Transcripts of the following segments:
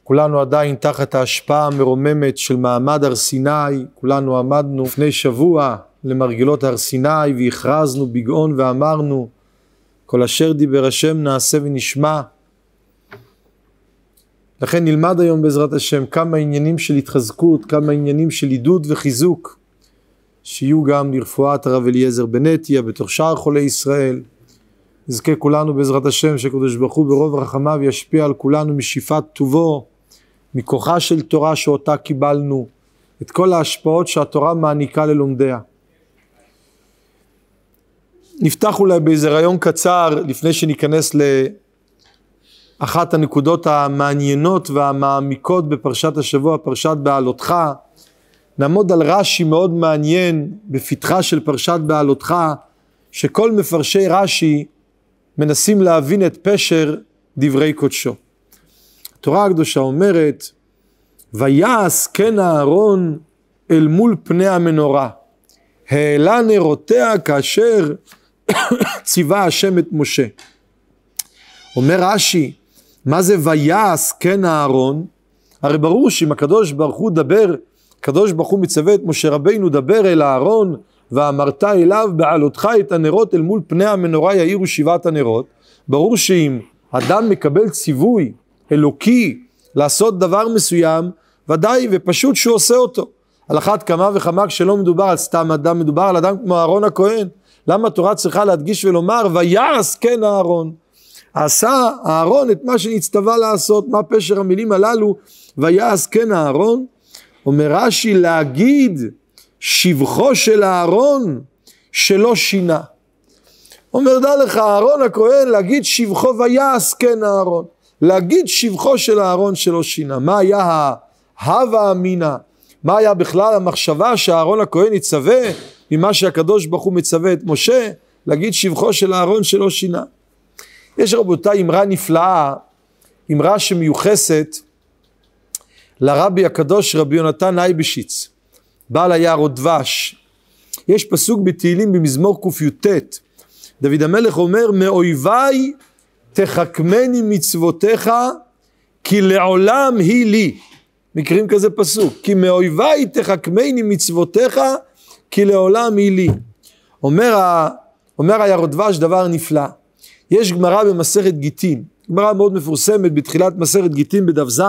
כולנו עדיין תחת ההשפעה המרוממת של מעמד הר סיני. כולנו עמדנו לפני שבוע למרגלות הר סיני והכרזנו בגאון ואמרנו כל אשר דיבר השם נעשה ונשמע. לכן נלמד היום בעזרת השם כמה עניינים של התחזקות, כמה עניינים של עידוד וחיזוק, שיהיו גם לרפואת הרב אליעזר בנטיה בתוך שאר חולי ישראל. נזכה כולנו בעזרת השם שקדוש ברוך הוא ברוב רחמיו ישפיע על כולנו משפעת טובו, מכוחה של תורה שאותה קיבלנו, את כל ההשפעות שהתורה מעניקה ללומדיה. נפתח אולי באיזה רעיון קצר לפני שניכנס לאחת הנקודות המעניינות והמעמיקות בפרשת השבוע, פרשת בעלותך. נעמוד על רש"י מאוד מעניין בפתחה של פרשת בעלותך, שכל מפרשי רש"י מנסים להבין את פשר דברי קודשו. התורה הקדושה אומרת, ויעש כן אהרון אל מול פני המנורה, העלה נרותיה כאשר ציווה השם את משה. אומר רש"י, מה זה ויעש כן אהרון? הרי ברור שאם הקדוש ברוך הוא דבר, הקדוש ברוך הוא מצווה את משה רבינו דבר אל אהרון, ואמרת אליו בעלותך את הנרות אל מול פני המנורה יאירו שבעת הנרות. ברור שאם אדם מקבל ציווי אלוקי לעשות דבר מסוים, ודאי ופשוט שהוא עושה אותו. על אחת כמה וכמה כשלא מדובר על סתם אדם, מדובר על אדם כמו אהרון הכהן. למה התורה צריכה להדגיש ולומר ויעש כן אהרון? עשה אהרון את מה שנצטווה לעשות. מה פשר המילים הללו ויעש כן אהרון? אומר רש"י, להגיד שבחו של אהרון שלא שינה. אומר דע לך אהרון הכהן להגיד שבחו ויעש כן אהרון, להגיד שבחו של אהרון שלא שינה. מה היה ההווה אמינה? מה היה בכלל המחשבה שאהרון הכהן יצווה ממה שהקדוש ברוך הוא מצווה את משה? להגיד שבחו של אהרון שלא שינה. יש רבותיי אמרה נפלאה, אמרה שמיוחסת לרבי הקדוש רבי יונתן אייבשיץ, בעל היערות דבש. יש פסוק בתהילים במזמור ק"ט, דוד המלך אומר, מאויביי תחכמני מצוותיך כי לעולם היא לי. מכירים כזה פסוק? כי מאויביי תחכמני מצוותיך כי לעולם היא לי. אומר היערות דבש דבר נפלא. יש גמרא במסכת גיטין, גמרא מאוד מפורסמת בתחילת מסכת גיטין בדף ז.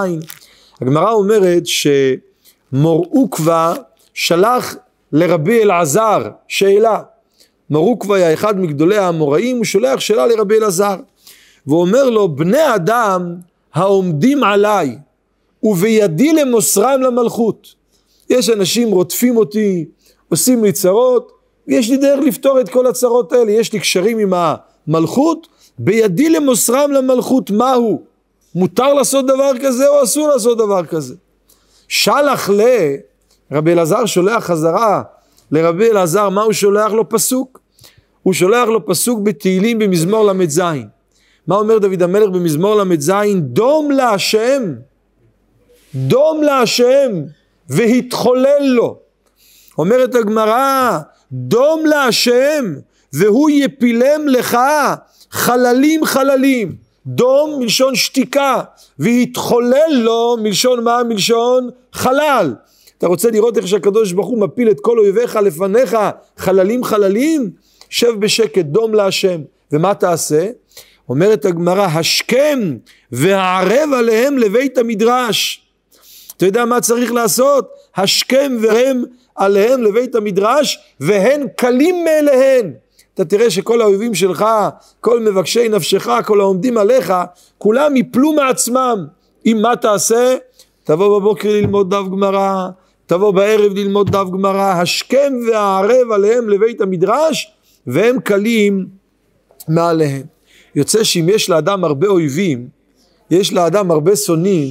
הגמרא אומרת שמור עוקבא שלח לרבי אלעזר שאלה. מור עוקבא היה אחד מגדולי האמוראים, הוא שולח שאלה לרבי אלעזר ואומר לו, בני אדם העומדים עליי ובידי למוסרם למלכות. יש אנשים רודפים אותי, עושים לי צרות, ויש לי דרך לפתור את כל הצרות האלה. יש לי קשרים עם המלכות, בידי למוסרם למלכות. מהו? מותר לעשות דבר כזה או אסור לעשות דבר כזה? שלח רבי אלעזר שולח חזרה לרבי אלעזר, מה הוא שולח לו? פסוק. הוא שולח לו פסוק בתהילים במזמור ל"ז. מה אומר דוד המלך במזמור ל"ז? דום להשם, דום להשם והתחולל לו. אומרת הגמרא, דום להשם והוא יפילם לך חללים חללים. דום מלשון שתיקה, והתחולל לו מלשון מה? מלשון חלל. אתה רוצה לראות איך שהקדוש ברוך הוא מפיל את כל אויביך לפניך חללים חללים? שב בשקט, דום להשם. ומה תעשה? אומרת הגמרא, השכם והערב עליהם לבית המדרש. אתה יודע מה צריך לעשות? השכם והם עליהם לבית המדרש והן קלים מאליהן. אתה תראה שכל האויבים שלך, כל מבקשי נפשך, כל העומדים עליך, כולם יפלו מעצמם. אם מה תעשה? תבוא בבוקר ללמוד דף גמרא, תבוא בערב ללמוד דף גמרא, השכם והערב עליהם לבית המדרש, והם קלים מעליהם. יוצא שאם יש לאדם הרבה אויבים, יש לאדם הרבה שונאים,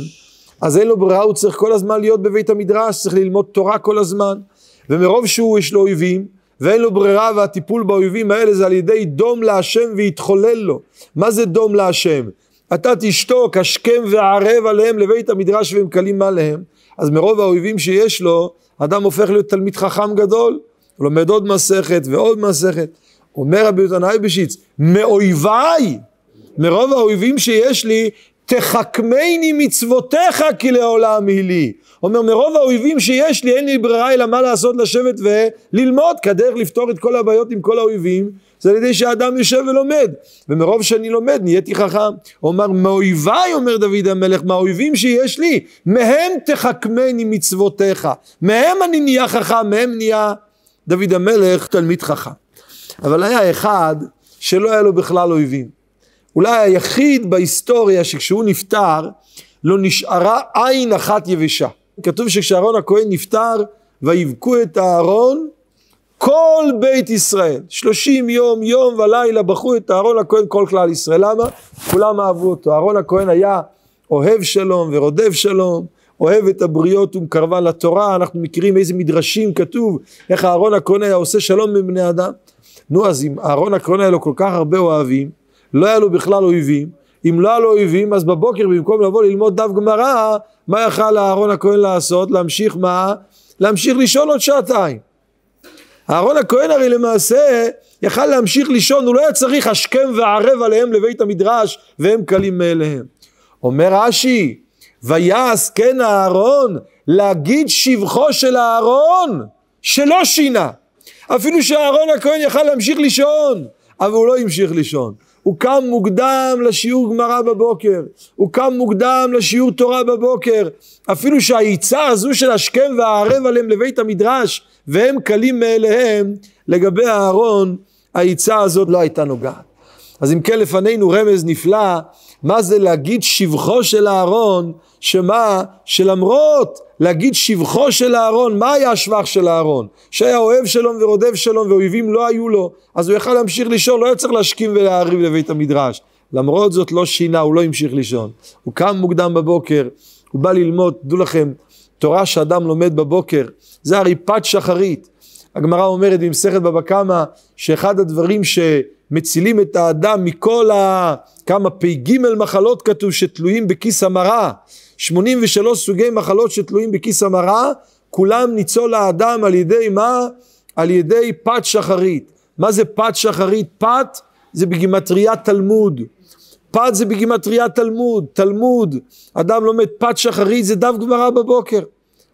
אז אין לו ברירה, הוא צריך כל הזמן להיות בבית המדרש, צריך ללמוד תורה כל הזמן, ומרוב שהוא יש לו אויבים, ואין לו ברירה, והטיפול באויבים האלה זה על ידי דום להשם והתחולל לו. מה זה דום להשם? אתה תשתוק, השכם וערב עליהם לבית המדרש והם קלים עליהם. אז מרוב האויבים שיש לו, אדם הופך להיות תלמיד חכם גדול, הוא לומד עוד מסכת ועוד מסכת. אומר רבי יונתן אייבשיץ, מאויביי, מרוב האויבים שיש לי, תחכמני מצוותיך כי לעולם היא לי. אומר, מרוב האויבים שיש לי, אין לי ברירה אלא מה לעשות, לשבת וללמוד, כדרך לפתור את כל הבעיות עם כל האויבים, זה על ידי שהאדם יושב ולומד, ומרוב שאני לומד נהייתי חכם. אומר, מאויביי, אומר דוד המלך, מהאויבים שיש לי, מהם תחכמני מצוותיך, מהם אני נהיה חכם, מהם נהיה דוד המלך תלמיד חכם. אבל היה אחד שלא היה לו בכלל אויבים, אולי היחיד בהיסטוריה שכשהוא נפטר לא נשארה עין אחת יבשה. כתוב שכשאהרון הכהן נפטר ויבכו את אהרון כל בית ישראל, 30 יום, יום ולילה בכו את אהרון הכהן כל כלל ישראל. למה? כולם אהבו אותו. אהרון הכהן היה אוהב שלום ורודף שלום, אוהב את הבריות ומקרבן לתורה. אנחנו מכירים איזה מדרשים כתוב איך אהרון הכהן היה עושה שלום עם בני אדם. נו, אז אם אהרון הכהן היה לו כל כך הרבה אוהבים, לא היה לו בכלל אויבים, אם לא היה לו אויבים, אז בבוקר במקום לבוא ללמוד דף גמרא, מה יכל אהרון הכהן לעשות? להמשיך מה? להמשיך לישון עוד שעתיים. אהרון הכהן הרי למעשה יכל להמשיך לישון, הוא לא היה צריך השכם וערב עליהם לבית המדרש והם קלים מאליהם. אומר רש"י, ויעש כן אהרון להגיד שבחו של אהרון שלא שינה. אפילו שאהרון הכהן יכל להמשיך לישון, אבל הוא לא המשיך לישון. הוא קם מוקדם לשיעור גמרא בבוקר, הוא קם מוקדם לשיעור תורה בבוקר, אפילו שהעיצה הזו של השכם והערב עליהם לבית המדרש והם קלים מאליהם, לגבי אהרון העיצה הזאת לא הייתה נוגעת. אז אם כן לפנינו רמז נפלא, מה זה להגיד שבחו של אהרון, שמה? שלמרות להגיד שבחו של אהרון, מה היה השבח של אהרון? שהיה אוהב שלום ורודף שלום ואויבים לא היו לו, אז הוא יכל להמשיך לישון, לא היה צריך להשכים ולהעריב לבית המדרש. למרות זאת לא שינה, הוא לא המשיך לישון. הוא קם מוקדם בבוקר, הוא בא ללמוד, דעו לכם, תורה שאדם לומד בבוקר, זה הרי פת שחרית. הגמרא אומרת במסכת בבא קמא, שאחד הדברים שמצילים את האדם מכל כמה פ"ג מחלות כתוב שתלויים בכיס המרה, 83 סוגי מחלות שתלויים בכיס המרה, כולם ניצול האדם על ידי מה? על ידי פת שחרית. מה זה פת שחרית? פת זה בגימטריה תלמוד. פת זה בגימטריה תלמוד. תלמוד, אדם לומד פת שחרית, זה דף גמרא בבוקר.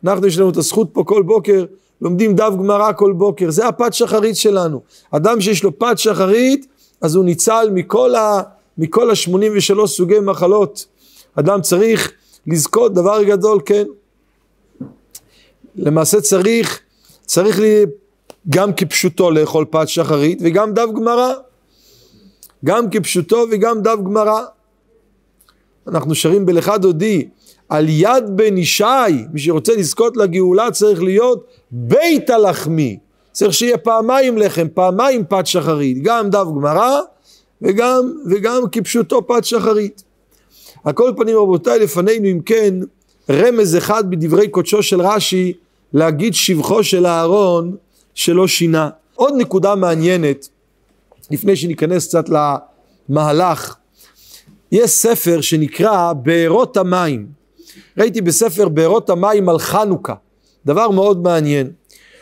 אנחנו יש לנו את הזכות פה כל בוקר, לומדים דף גמרא כל בוקר, זה הפת שחרית שלנו. אדם שיש לו פת שחרית, אז הוא ניצל מכל ה-83 סוגי מחלות. אדם צריך לזכות דבר גדול, כן? למעשה צריך גם כפשוטו לאכול פת שחרית וגם דף גמרא. גם כפשוטו וגם דף גמרא. אנחנו שרים בלך דודי, על יד בן ישי, מי שרוצה לזכות לגאולה צריך להיות בית הלחמי. צריך שיהיה פעמיים לחם, פעמיים פת שחרית, גם דף גמרא וגם כפשוטו פת שחרית. על כל פנים רבותיי, לפנינו אם כן רמז אחד בדברי קודשו של רש"י, להגיד שבחו של אהרון שלא שינה. עוד נקודה מעניינת, לפני שניכנס קצת למהלך, יש ספר שנקרא בארות המים. ראיתי בספר בארות המים על חנוכה, דבר מאוד מעניין.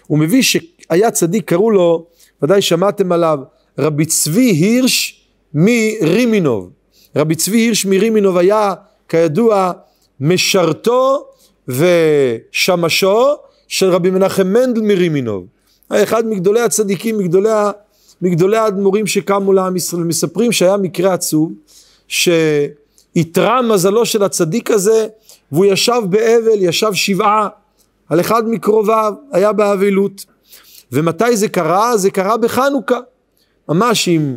הוא מביא שהיה צדיק, קראו לו, ודאי שמעתם עליו, רבי צבי הירש מרימינוב. רבי צבי הירש מרימינוב היה כידוע משרתו ושמשו של רבי מנחם מנדל מרימינוב. היה אחד מגדולי הצדיקים, מגדולי האדמו"רים שקמו לעם ישראל. מספרים שהיה מקרה עצוב, שהתרע מזלו של הצדיק הזה, והוא ישב באבל, ישב שבעה על אחד מקרוביו, היה באבלות. ומתי זה קרה? זה קרה בחנוכה, ממש עם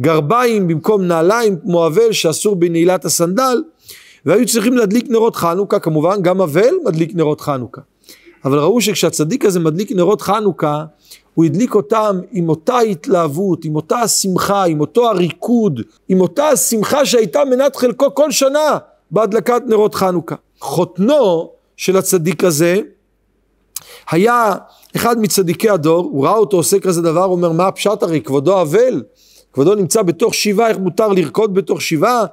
גרביים במקום נעליים, כמו אבל שאסור בנעילת הסנדל, והיו צריכים להדליק נרות חנוכה, כמובן גם אבל מדליק נרות חנוכה. אבל ראו שכשהצדיק הזה מדליק נרות חנוכה, הוא הדליק אותם עם אותה התלהבות, עם אותה השמחה, עם אותו הריקוד, עם אותה השמחה שהייתה מנת חלקו כל שנה בהדלקת נרות חנוכה. חותנו של הצדיק הזה היה אחד מצדיקי הדור, הוא ראה אותו עושה כזה דבר, הוא אומר, מה הפשט? הרי כבודו אבל, כבודו נמצא בתוך שבעה, איך מותר לרקוד בתוך שבעה,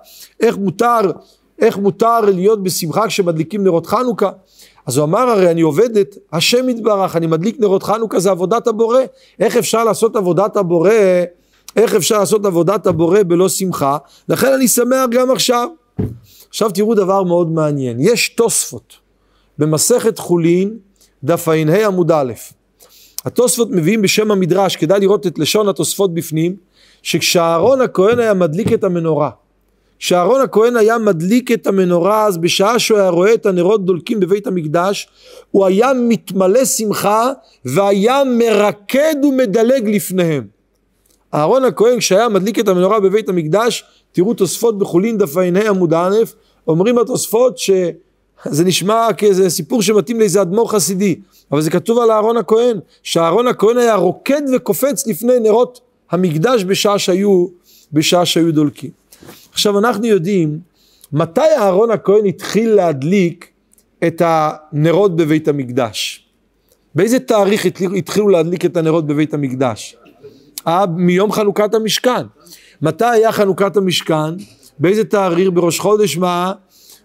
איך מותר להיות בשמחה כשמדליקים נרות חנוכה? אז הוא אמר, הרי אני עובד את השם יתברך, אני מדליק נרות חנוכה, זה עבודת הבורא. איך אפשר לעשות עבודת הבורא? איך אפשר לעשות עבודת הבורא בלא שמחה? לכן אני שמח גם עכשיו. עכשיו תראו דבר מאוד מעניין, יש תוספות במסכת חולין, דף ע"ה עמוד א'. התוספות מביאים בשם המדרש, כדאי לראות את לשון התוספות בפנים, שכשאהרון הכהן היה מדליק את המנורה, כשאהרון הכהן היה מדליק את המנורה, אז בשעה שהוא היה רואה את הנרות דולקים בבית המקדש, הוא היה מתמלא שמחה, והיה מרקד ומדלג לפניהם. אהרון הכהן כשהיה מדליק את המנורה בבית המקדש, תראו תוספות בחולין דף ע"ה עמוד א', אומרים התוספות שזה נשמע כאיזה סיפור שמתאים לאיזה אדמו"ר חסידי, אבל זה כתוב על אהרון הכהן, שאהרון הכהן היה רוקד וקופץ לפני נרות המקדש בשעה שהיו דולקים. עכשיו אנחנו יודעים מתי אהרון הכהן התחיל להדליק את הנרות בבית המקדש. באיזה תאריך התחילו להדליק את הנרות בבית המקדש? מיום חנוכת המשכן. מתי היה חנוכת המשכן? באיזה תאריך? בראש חודש מה?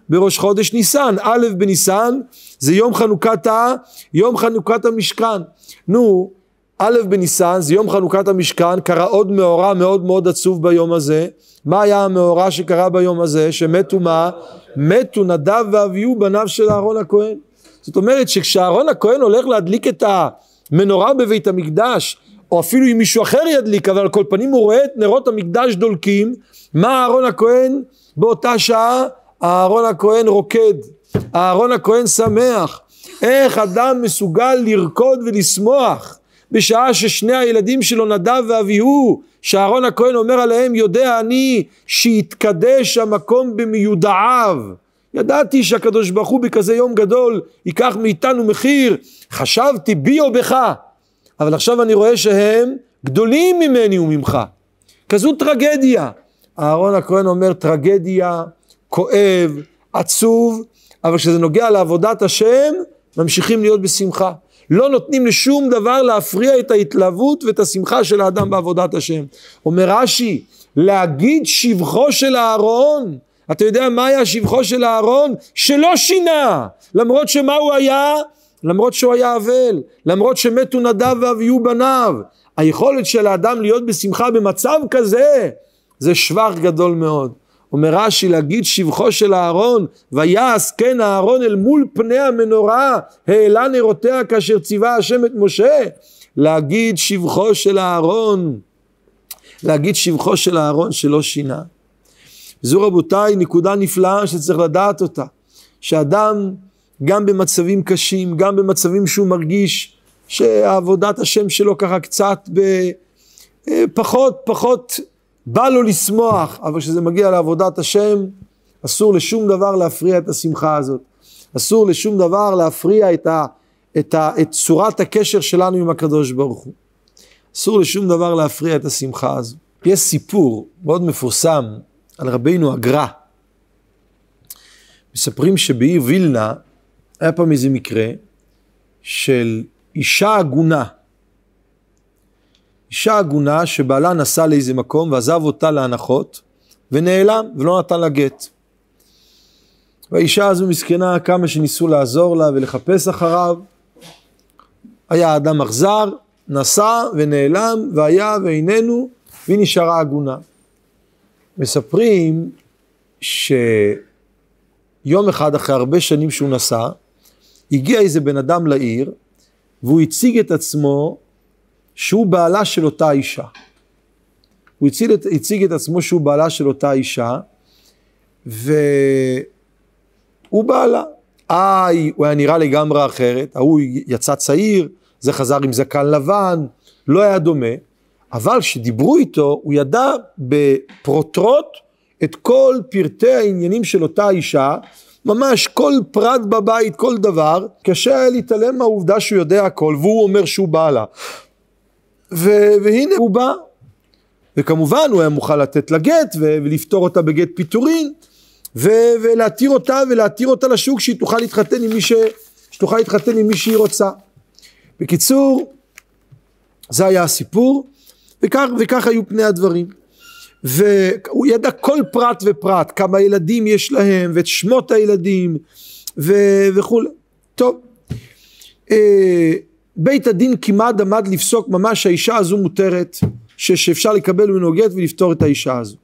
בראש חודש ניסן. א' בניסן זה יום חנוכת המשכן. נו, א' בניסן זה יום חנוכת המשכן, קרה עוד מאורע מאוד מאוד עצוב ביום הזה. מה היה המאורע שקרה ביום הזה? שמתו מה? מתו נדב ואביהו בניו של אהרון הכהן. זאת אומרת שכשאהרון הכהן הולך להדליק את המנורה בבית המקדש, או אפילו אם מישהו אחר ידליק, אבל על כל פנים הוא רואה את נרות המקדש דולקים, מה אהרון הכהן באותה שעה? אהרון הכהן רוקד, אהרון הכהן שמח. איך אדם מסוגל לרקוד ולשמוח בשעה ששני הילדים שלו נדב ואביהו, שאהרון הכהן אומר עליהם, יודע אני שיתקדש המקום במיודעיו. ידעתי שהקדוש ברוך הוא בכזה יום גדול ייקח מאיתנו מחיר, חשבתי בי או בך, אבל עכשיו אני רואה שהם גדולים ממני וממך. כזו טרגדיה. אהרון הכהן אומר טרגדיה, כואב, עצוב, אבל כשזה נוגע לעבודת השם, ממשיכים להיות בשמחה. לא נותנים לשום דבר להפריע את ההתלהבות ואת השמחה של האדם בעבודת השם. אומר רש"י, להגיד שבחו של אהרון, אתה יודע מה היה שבחו של אהרון? שלא שינה, למרות שמה הוא היה? למרות שהוא היה אבל, למרות שמתו נדב ואביהו בניו. היכולת של האדם להיות בשמחה במצב כזה, זה שבח גדול מאוד. אומר רש"י, להגיד שבחו של אהרון, ויעש כן אהרון אל מול פני המנורה, העלה נרותיה כאשר ציווה השם את משה. להגיד שבחו של אהרון, להגיד שבחו של אהרון שלא שינה. זו רבותיי נקודה נפלאה שצריך לדעת אותה, שאדם גם במצבים קשים, גם במצבים שהוא מרגיש שעבודת השם שלו ככה קצת פחות בא לו לשמוח, אבל כשזה מגיע לעבודת השם, אסור לשום דבר להפריע את השמחה הזאת. אסור לשום דבר להפריע את צורת הקשר שלנו עם הקדוש ברוך הוא. אסור לשום דבר להפריע את השמחה הזו. יש סיפור מאוד מפורסם על רבינו הגר"א. מספרים שבעיר וילנה היה פעם איזה מקרה של אישה עגונה. אישה עגונה שבעלה נסע לאיזה מקום ועזב אותה להנחות ונעלם ולא נתן לה גט. והאישה הזו מסכנה, כמה שניסו לעזור לה ולחפש אחריו, היה אדם אכזר, נסע ונעלם והיה ואיננו, והיא נשארה עגונה. מספרים שיום אחד אחרי הרבה שנים שהוא נסע, הגיע איזה בן אדם לעיר והוא הציג את עצמו שהוא בעלה של אותה אישה. הוא הציג את עצמו שהוא בעלה של אותה אישה, והוא בעלה. הוא היה נראה לגמרי אחרת, הוא יצא צעיר, זה חזר עם זקן לבן, לא היה דומה, אבל כשדיברו איתו, הוא ידע בפרוטרוט את כל פרטי העניינים של אותה אישה, ממש כל פרט בבית, כל דבר, קשה היה להתעלם מהעובדה שהוא יודע הכל, והוא אומר שהוא בעלה. והנה הוא בא, וכמובן הוא היה מוכן לתת לה גט, ולפתור אותה בגט פיטורין, ולהתיר אותה לשוק, שהיא תוכל להתחתן עם מי שהיא רוצה. בקיצור, זה היה הסיפור, וכך היו פני הדברים. והוא ידע כל פרט ופרט, כמה ילדים יש להם, ואת שמות הילדים, וכו'. טוב. בית הדין כמעט עמד לפסוק ממש האישה הזו מותרת, שאפשר לקבל ממנו גט ולפתור את האישה הזו.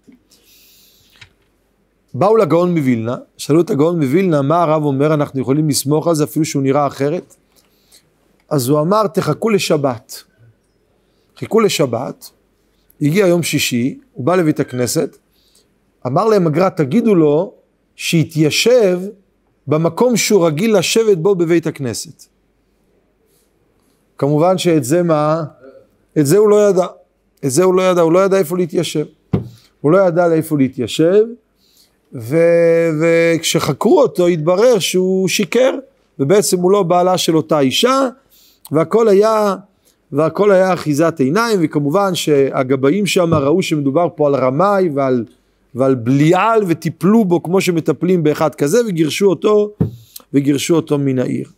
באו לגאון מווילנה, שאלו את הגאון מווילנה, מה הרב אומר, אנחנו יכולים לסמוך על זה אפילו שהוא נראה אחרת? אז הוא אמר, תחכו לשבת. חיכו לשבת, הגיע יום שישי, הוא בא לבית הכנסת, אמר להם הגר"א, תגידו לו שיתיישב במקום שהוא רגיל לשבת בו בבית הכנסת. כמובן שאת זה מה? את זה הוא לא ידע. את זה הוא לא ידע, הוא לא ידע איפה להתיישב. הוא לא ידע לאיפה להתיישב, וכשחקרו אותו התברר שהוא שיקר, ובעצם הוא לא בעלה של אותה אישה, והכל היה אחיזת עיניים, וכמובן שהגבאים שם ראו שמדובר פה על רמאי ועל בליעל, וטיפלו בו כמו שמטפלים באחד כזה, וגירשו אותו מן העיר.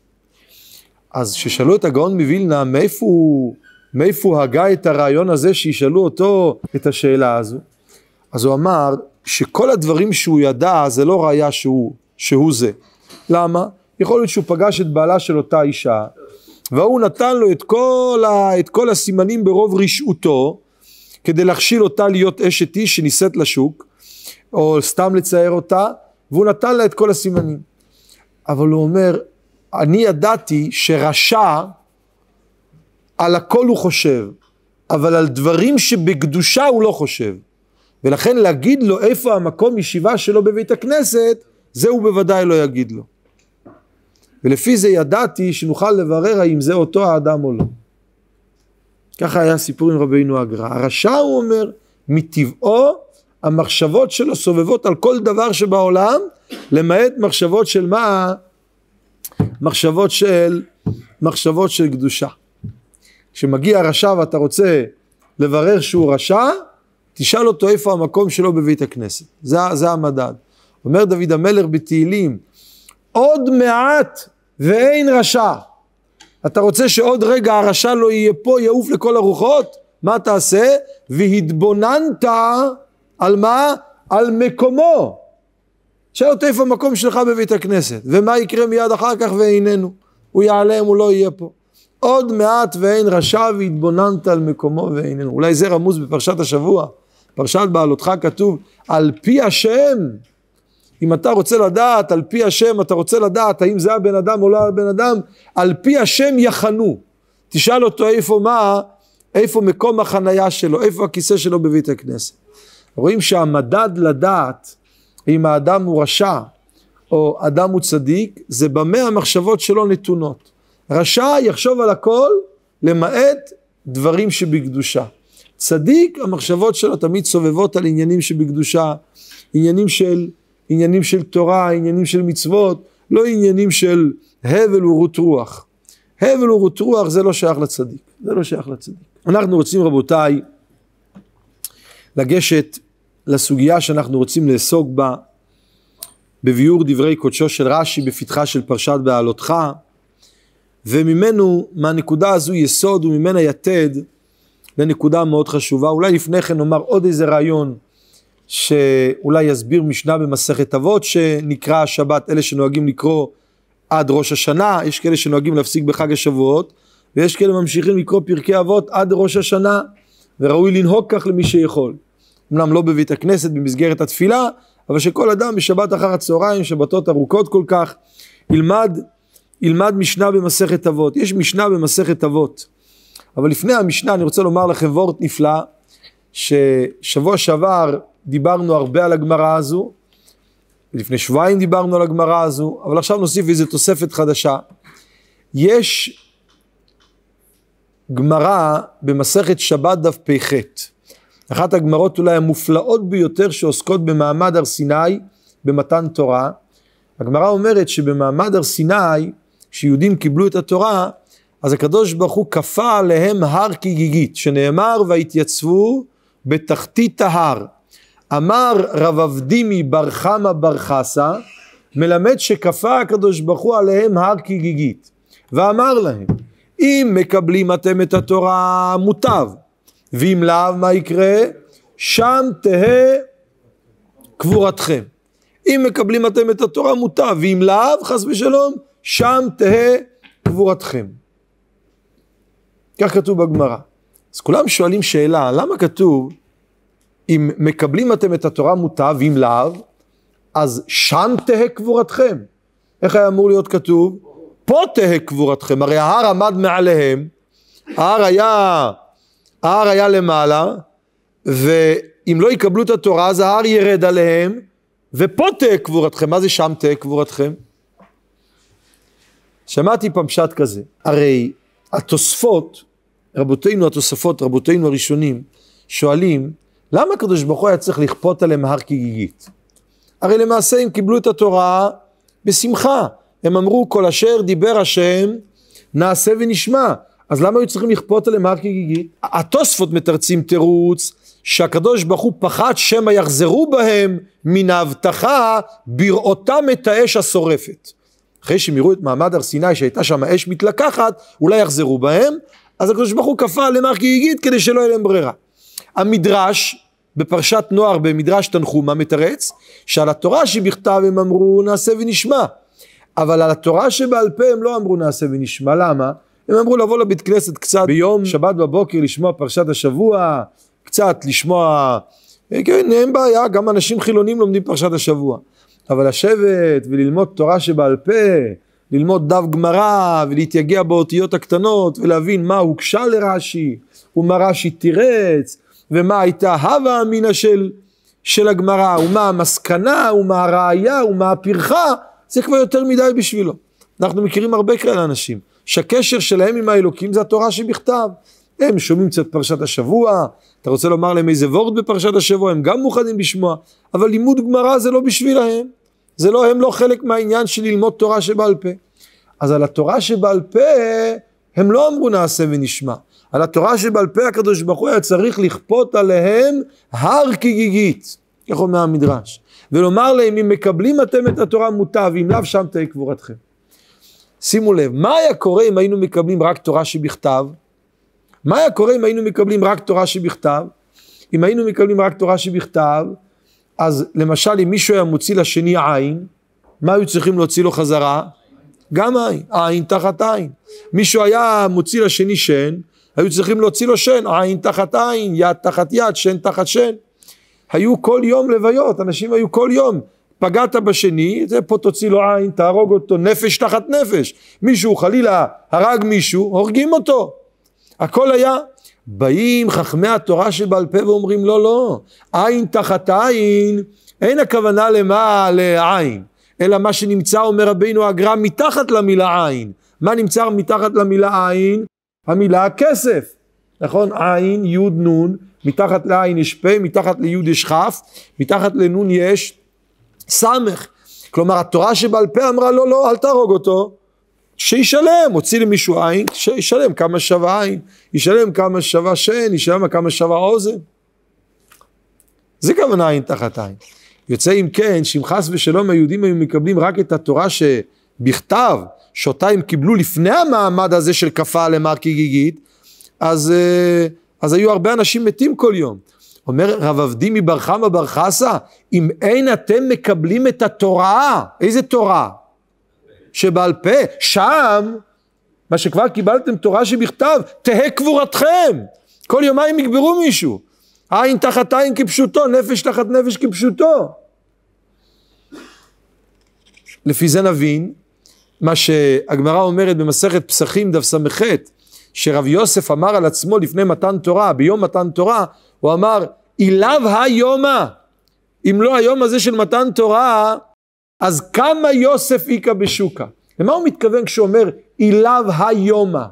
אז ששאלו את הגאון מווילנה, מאיפה הוא הגה את הרעיון הזה שישאלו אותו את השאלה הזו? אז הוא אמר שכל הדברים שהוא ידע זה לא ראיה שהוא זה. למה? יכול להיות שהוא פגש את בעלה של אותה אישה, והוא נתן לו את כל הסימנים ברוב רשעותו, כדי להכשיל אותה להיות אשת איש שניסית לשוק, או סתם לצייר אותה, והוא נתן לה את כל הסימנים. אבל הוא אומר, אני ידעתי שרשע על הכל הוא חושב, אבל על דברים שבקדושה הוא לא חושב. ולכן להגיד לו איפה המקום ישיבה שלו בבית הכנסת, זה הוא בוודאי לא יגיד לו. ולפי זה ידעתי שנוכל לברר האם זה אותו האדם או לא. ככה היה סיפור עם רבינו הגר"א. הרשע, הוא אומר, מטבעו המחשבות שלו סובבות על כל דבר שבעולם, למעט מחשבות של מה? מחשבות של קדושה. כשמגיע הרשע ואתה רוצה לברר שהוא רשע, תשאל אותו איפה המקום שלו בבית הכנסת. זה המדד. אומר דוד המלך בתהילים, עוד מעט ואין רשע. אתה רוצה שעוד רגע הרשע לא יהיה פה, יעוף לכל הרוחות? מה תעשה? והתבוננת על מה? על מקומו. שאל אותו איפה המקום שלך בבית הכנסת. ומה יקרה מיד אחר כך ואיננו? הוא יעלם, הוא לא יהיה פה. עוד מעט ואין רשע והתבוננת על מקומו ואיננו. אולי זה רמוז בפרשת השבוע. פרשת בעלותך כתוב, על פי השם. אם אתה רוצה לדעת, על פי השם, אתה רוצה לדעת, האם זה הבן אדם או לא הבן אדם, על פי השם יחנו. תשאל אותו איפה מקום החנייה שלו, איפה הכיסא שלו בבית הכנסת. רואים שהמדד לדעת, אם האדם הוא רשע, או אדם הוא צדיק, זה במה המחשבות שלו נתונות. רשע יחשוב על הכל, למעט דברים שבקדושה. צדיק, המחשבות שלו תמיד סובבות על עניינים שבקדושה, עניינים של תורה, עניינים של מצוות, לא עניינים של הבל ורות רוח. הבל ורות רוח זה לא שייך לצדיק, זה לא שייך לצדיק. אנחנו רוצים, רבותיי, לגשת לסוגיה שאנחנו רוצים לעסוק בה, בביאור דברי קודשו של רש"י בפתחה של פרשת בעלותך, וממנו, מהנקודה הזו יסוד וממנה יתד, לנקודה מאוד חשובה. אולי לפני כן נאמר עוד איזה רעיון, שאולי יסביר משנה במסכת אבות, שנקרא השבת, אלה שנוהגים לקרוא עד ראש השנה, יש כאלה שנוהגים להפסיק בחג השבועות, ויש כאלה ממשיכים לקרוא פרקי אבות עד ראש השנה, וראוי לנהוג כך למי שיכול. אמנם לא בבית הכנסת, במסגרת התפילה, אבל שכל אדם בשבת אחר הצהריים, שבתות ארוכות כל כך, ילמד משנה במסכת אבות. יש משנה במסכת אבות. אבל לפני המשנה אני רוצה לומר לכם וורט נפלא, ששבוע שעבר דיברנו הרבה על הגמרא הזו, ולפני שבועיים דיברנו על הגמרא הזו, אבל עכשיו נוסיף איזו תוספת חדשה. יש גמרא במסכת שבת דף פ"ח, אחת הגמרות אולי המופלאות ביותר שעוסקות במעמד הר סיני במתן תורה. הגמרא אומרת שבמעמד הר סיני, כשיהודים קיבלו את התורה, אז הקדוש ברוך הוא כפה עליהם הר כגיגית, שנאמר והתייצבו בתחתית ההר. אמר רב אבדימי בר חמא בר חסא, מלמד שכפה הקדוש ברוך הוא עליהם הר כגיגית, ואמר להם, אם מקבלים אתם את התורה מוטב, ואם לאו מה יקרה? שם תהא קבורתכם. אם מקבלים אתם את התורה מוטב, ואם לאו חס ושלום, שם תהא קבורתכם. כך כתוב בגמרא. אז כולם שואלים שאלה, למה כתוב, אם מקבלים אתם את התורה מוטב, ואם לאו, אז שם תהא קבורתכם. איך היה אמור להיות כתוב? פה תהא קבורתכם. הרי ההר עמד מעליהם, ההר היה למעלה, ואם לא יקבלו את התורה אז ההר ירד עליהם, ופה תהא קבורתכם. מה זה שם תהא קבורתכם? שמעתי פעם פשט כזה, הרי התוספות, רבותינו הראשונים, שואלים, למה הקדוש ברוך הוא היה צריך לכפות עליהם הר כגיגית? הרי למעשה הם קיבלו את התורה בשמחה, הם אמרו כל אשר דיבר השם נעשה ונשמע, אז למה היו צריכים לכפות עליהם הר כגיגית? התוספות מתרצים תירוץ, שהקדוש ברוך הוא פחד שמא יחזרו בהם מן ההבטחה בראותם את האש השורפת. אחרי שהם יראו את מעמד הר סיני שהייתה שם האש מתלקחת, אולי יחזרו בהם, אז הקדוש ברוך הוא כפה עליהם הר כגיגית כדי שלא יהיה להם ברירה. המדרש בפרשת נוח במדרש תנחומה מתרץ שעל התורה שבכתב הם אמרו נעשה ונשמע, אבל על התורה שבעל פה הם לא אמרו נעשה ונשמע. למה? הם אמרו לבוא לבית כנסת קצת ביום שבת בבוקר לשמוע פרשת השבוע, קצת לשמוע, כן, אין בעיה, גם אנשים חילונים לומדים פרשת השבוע, אבל לשבת וללמוד תורה שבעל פה, ללמוד דף גמרא ולהתייגע באותיות הקטנות ולהבין מה הוקשה לרש"י ומה רש"י תירץ ומה הייתה הווה אמינה של הגמרא ומה המסקנה ומה הראיה ומה הפרחה, זה כבר יותר מדי בשבילו. אנחנו מכירים הרבה כאלה אנשים שהקשר שלהם עם האלוקים זה התורה שבכתב, הם שומעים קצת פרשת השבוע, אתה רוצה לומר להם איזה וורד בפרשת השבוע, הם גם מוכנים לשמוע, אבל לימוד גמרא זה לא בשבילהם, הם לא חלק מהעניין של ללמוד תורה שבעל פה. אז על התורה שבעל פה הם לא אמרו נעשה ונשמע, על התורה שבעל פה הקדוש ברוך הוא היה צריך לכפות עליהם הר כגיגית, כך אומר המדרש, ולומר להם אם מקבלים אתם את התורה מוטב, אם לאו שם תהא קבורתכם. שימו לב, מה היה קורה אם היינו מקבלים רק תורה שבכתב? מה היה קורה אם היינו מקבלים רק תורה שבכתב? אם היינו מקבלים רק תורה שבכתב, אז למשל אם מישהו היה מוציא לשני עין, מה היו צריכים להוציא לו חזרה? גם עין, עין תחת עין. מישהו היה מוציא לשני שן, היו צריכים להוציא לו שן, עין תחת עין, יד תחת יד, שן תחת שן. היו כל יום לוויות, אנשים היו כל יום, פגעת בשני, זה פה תוציא לו עין, תהרוג אותו, נפש תחת נפש. מישהו חלילה הרג מישהו, הורגים אותו. הכל היה, באים חכמי התורה שבעל פה ואומרים לא, לא, עין תחת עין, אין הכוונה למה לעין, אלא מה שנמצא אומר רבינו הגר"א מתחת למילה עין. מה נמצא מתחת למילה עין? המילה כסף, נכון? עין, יוד, נון, מתחת לעין יש פה, מתחת ליוד יש כף, מתחת לנון יש סמך. כלומר התורה שבעל פה אמרה לא, לא, אל תהרוג אותו, שישלם, הוציא למישהו עין, שישלם כמה שווה עין, ישלם כמה שווה שן, ישלם כמה שווה אוזן. זה כוונה עין תחת עין. יוצא אם כן, שאם חס ושלום היהודים היו מקבלים רק את התורה שבכתב, שאותה הם קיבלו לפני המעמד הזה של כפה עליהם הר כגיגית, אז היו הרבה אנשים מתים כל יום. אומר רב עבדי מבר חמא בר חסא, אם אין אתם מקבלים את התורה, איזה תורה? שבעל פה, שם, מה שכבר קיבלתם תורה שבכתב, תהא קבורתכם. כל יומיים יגברו מישהו. עין תחת עין כפשוטו, נפש תחת נפש כפשוטו. לפי זה נבין, מה שהגמרא אומרת במסכת פסחים דף ס"ח, שרב יוסף אמר על עצמו לפני מתן תורה, ביום מתן תורה, הוא אמר, אילב היומה, אם לא היום הזה של מתן תורה, אז כמה יוסף איקה בשוקה. למה הוא מתכוון כשהוא אומר אילב היומה?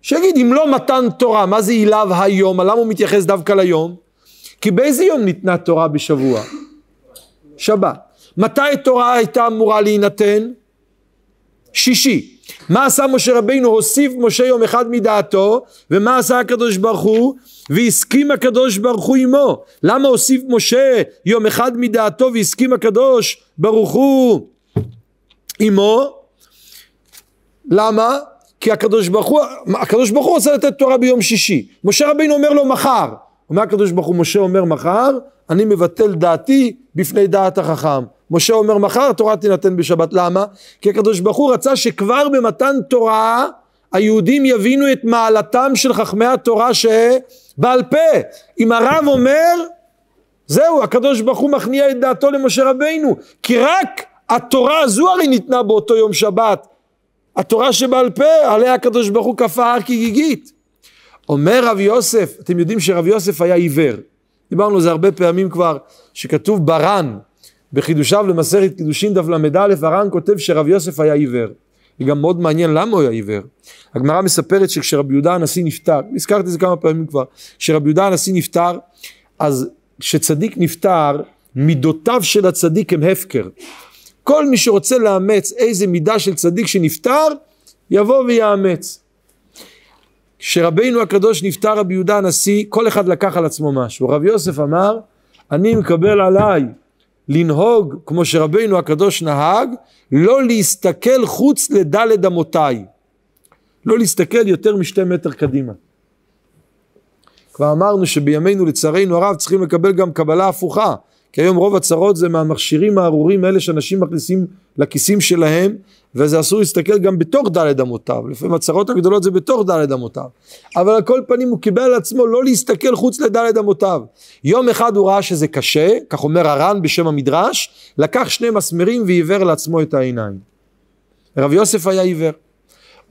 שיגיד אם לא מתן תורה, מה זה אילב היומה? למה הוא מתייחס דווקא ליום? כי באיזה יום ניתנה תורה בשבוע? שבת. מתי תורה הייתה אמורה להינתן? שישי. מה עשה משה רבינו? הוסיף משה יום אחד מדעתו, ומה עשה הקדוש ברוך הוא? והסכים הקדוש ברוך הוא עמו. למה הוסיף משה יום אחד מדעתו והסכים הקדוש ברוך הוא עמו? למה? כי הקדוש ברוך הוא רוצה לתת תורה ביום שישי. משה רבינו אומר לו מחר. אומר הקדוש ברוך הוא, משה אומר מחר, אני מבטל דעתי בפני דעת החכם. משה אומר מחר, התורה תינתן בשבת. למה? כי הקדוש ברוך הוא רצה שכבר במתן תורה היהודים יבינו את מעלתם של חכמי התורה שבעל פה. אם הרב אומר, זהו, הקדוש ברוך הוא מכניע את דעתו למשה רבינו, כי רק התורה הזו הרי ניתנה באותו יום שבת, התורה שבעל פה, עליה הקדוש ברוך הוא כפה הר כגיגית. אומר רב יוסף, אתם יודעים שרב יוסף היה עיוור, דיברנו על זה הרבה פעמים כבר, שכתוב ברן, בחידושיו למסכת קידושין דף ל"א, הר"ן כותב שרב יוסף היה עיוור. וגם מאוד מעניין למה הוא היה עיוור. הגמרא מספרת שכשרבי יהודה הנשיא נפטר, הזכרתי את זה כמה פעמים כבר, כשרבי יהודה הנשיא נפטר, אז כשצדיק נפטר, מידותיו של הצדיק הם הפקר. כל מי שרוצה לאמץ איזה מידה של צדיק שנפטר, יבוא ויאמץ. כשרבינו הקדוש נפטר רבי יהודה הנשיא, כל אחד לקח על עצמו משהו. רב יוסף אמר, אני מקבל עליי לנהוג כמו שרבינו הקדוש נהג, לא להסתכל חוץ לדלת אמותיי. לא להסתכל יותר מ2 מטר קדימה. כבר אמרנו שבימינו לצערנו הרב צריכים לקבל גם קבלה הפוכה, כי היום רוב הצרות זה מהמכשירים הארורים האלה שאנשים מכניסים לכיסים שלהם, וזה אסור להסתכל גם בתוך דלת אמותיו, לפעמים הצרות הגדולות זה בתוך דלת אמותיו, אבל על כל פנים הוא קיבל על עצמו לא להסתכל חוץ לדלת אמותיו. יום אחד הוא ראה שזה קשה, כך אומר הר"ן בשם המדרש, לקח 2 מסמרים ועיוור לעצמו את העיניים. רב יוסף היה עיוור.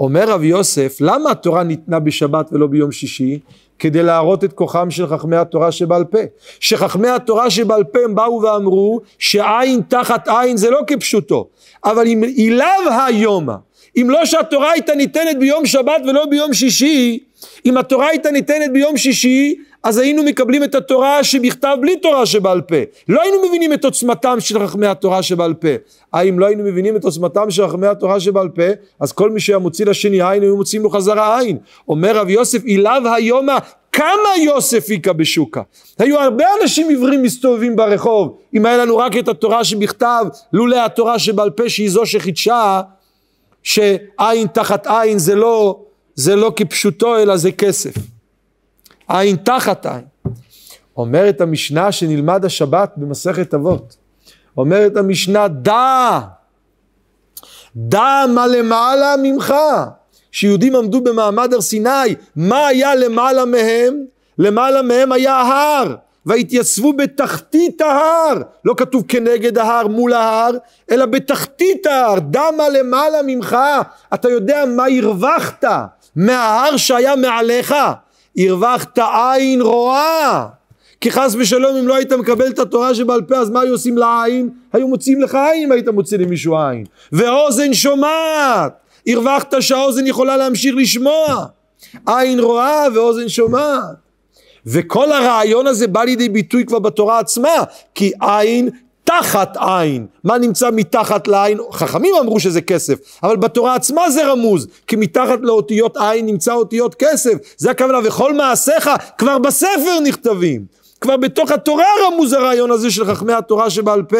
אומר רב יוסף, למה התורה ניתנה בשבת ולא ביום שישי? כדי להראות את כוחם של חכמי התורה שבעל פה. שחכמי התורה שבעל פה הם באו ואמרו שעין תחת עין זה לא כפשוטו, אבל אם אילב היומה, אם לא שהתורה הייתה ניתנת ביום שבת ולא ביום שישי, אם התורה הייתה ניתנת ביום שישי, אז היינו מקבלים את התורה שבכתב בלי תורה שבעל פה. לא היינו מבינים את עוצמתם של חכמי התורה שבעל פה. אם לא היינו מבינים את עוצמתם של חכמי התורה שבעל פה, אז כל מי שהיה מוציא לשני עין, היו מוציאים לו חזרה עין. אומר רב יוסף, אילב היומה, כמה יוסף היקה בשוקה. היו הרבה אנשים עיוורים מסתובבים ברחוב, אם היה לנו רק את התורה שבכתב, לולא התורה שבעל פה שהיא זו שחידשה, שעין תחת עין זה לא כפשוטו אלא זה כסף. עין תחת עין. אומרת המשנה שנלמד השבת במסכת אבות. אומרת המשנה, דע מה למעלה ממך. שיהודים עמדו במעמד הר סיני, מה היה למעלה מהם? למעלה מהם היה ההר, והתייצבו בתחתית ההר. לא כתוב כנגד ההר, מול ההר, אלא בתחתית ההר. דע מה למעלה ממך. אתה יודע מה הרווחת מההר שהיה מעליך? הרווחת עין רואה, כי חס ושלום אם לא היית מקבל את התורה שבעל פה, אז מה היו עושים לעין? היו מוציאים לך עין אם היית מוציא למישהו עין. ואוזן שומעת, הרווחת שהאוזן יכולה להמשיך לשמוע, עין רואה ואוזן שומעת. וכל הרעיון הזה בא לידי ביטוי כבר בתורה עצמה, כי עין תחת עין. מה נמצא מתחת לעין? חכמים אמרו שזה כסף, אבל בתורה עצמה זה רמוז, כי מתחת לאותיות עין נמצא אותיות כסף. זה הכוונה, וכל מעשיך כבר בספר נכתבים. כבר בתוך התורה רמוז הרעיון הזה של חכמי התורה שבעל פה,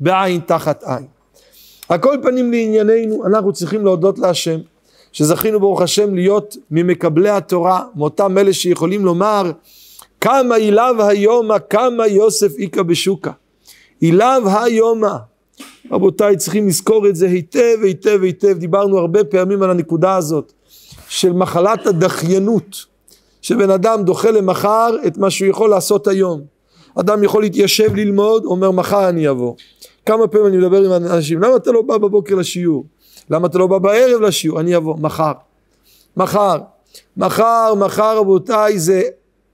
בעין תחת עין. על כל פנים לענייננו, אנחנו צריכים להודות להשם, שזכינו ברוך השם להיות ממקבלי התורה, מאותם אלה שיכולים לומר, כמה אילב היומה, כמה יוסף איקה בשוקה. אילב היומה. רבותיי, צריכים לזכור את זה היטב, היטב, היטב. דיברנו הרבה פעמים על הנקודה הזאת, של מחלת הדחיינות, שבן אדם דוחה למחר את מה שהוא יכול לעשות היום. אדם יכול להתיישב ללמוד, אומר מחר אני אבוא. כמה פעמים אני מדבר עם אנשים, למה אתה לא בא בבוקר לשיעור? למה אתה לא בא בערב לשיעור? אני אבוא, מחר. מחר, רבותיי, זה,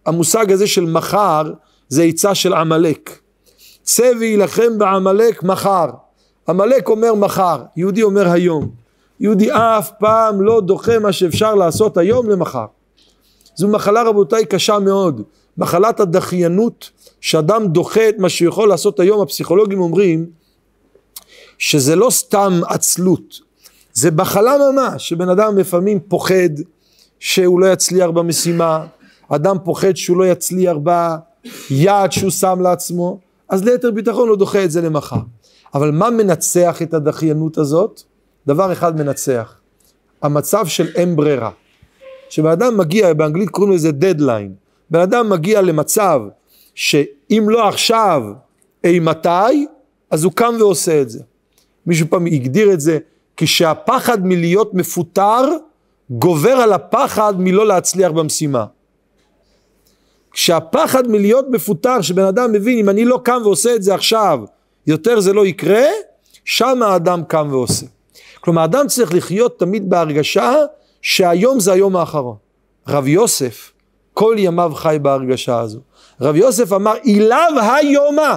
המושג הזה של מחר, זה עצה של עמלק. צא וילחם בעמלק מחר. עמלק אומר מחר, יהודי אומר היום. יהודי אף פעם לא דוחה מה שאפשר לעשות היום למחר. זו מחלה רבותיי קשה מאוד. מחלת הדחיינות, שאדם דוחה את מה שיכול לעשות היום. הפסיכולוגים אומרים שזה לא סתם עצלות, זה מחלה ממש, שבן אדם לפעמים פוחד שהוא לא יצליח במשימה, אדם פוחד שהוא לא יצליח ביעד שהוא שם לעצמו, אז ליתר ביטחון הוא דוחה את זה למחר. אבל מה מנצח את הדחיינות הזאת? דבר אחד מנצח, המצב של אין ברירה. שבן אדם מגיע, באנגלית קוראים לזה דדליין, בן אדם מגיע למצב שאם לא עכשיו, אי מתי, אז הוא קם ועושה את זה. מישהו פעם הגדיר את זה, כשהפחד מלהיות מפוטר, גובר על הפחד מלא להצליח במשימה. כשהפחד מלהיות מפוטר, שבן אדם מבין, אם אני לא קם ועושה את זה עכשיו, יותר זה לא יקרה, שם האדם קם ועושה. כלומר, האדם צריך לחיות תמיד בהרגשה, שהיום זה היום האחרון. רב יוסף, כל ימיו חי בהרגשה הזו. רב יוסף אמר, אילב היומה.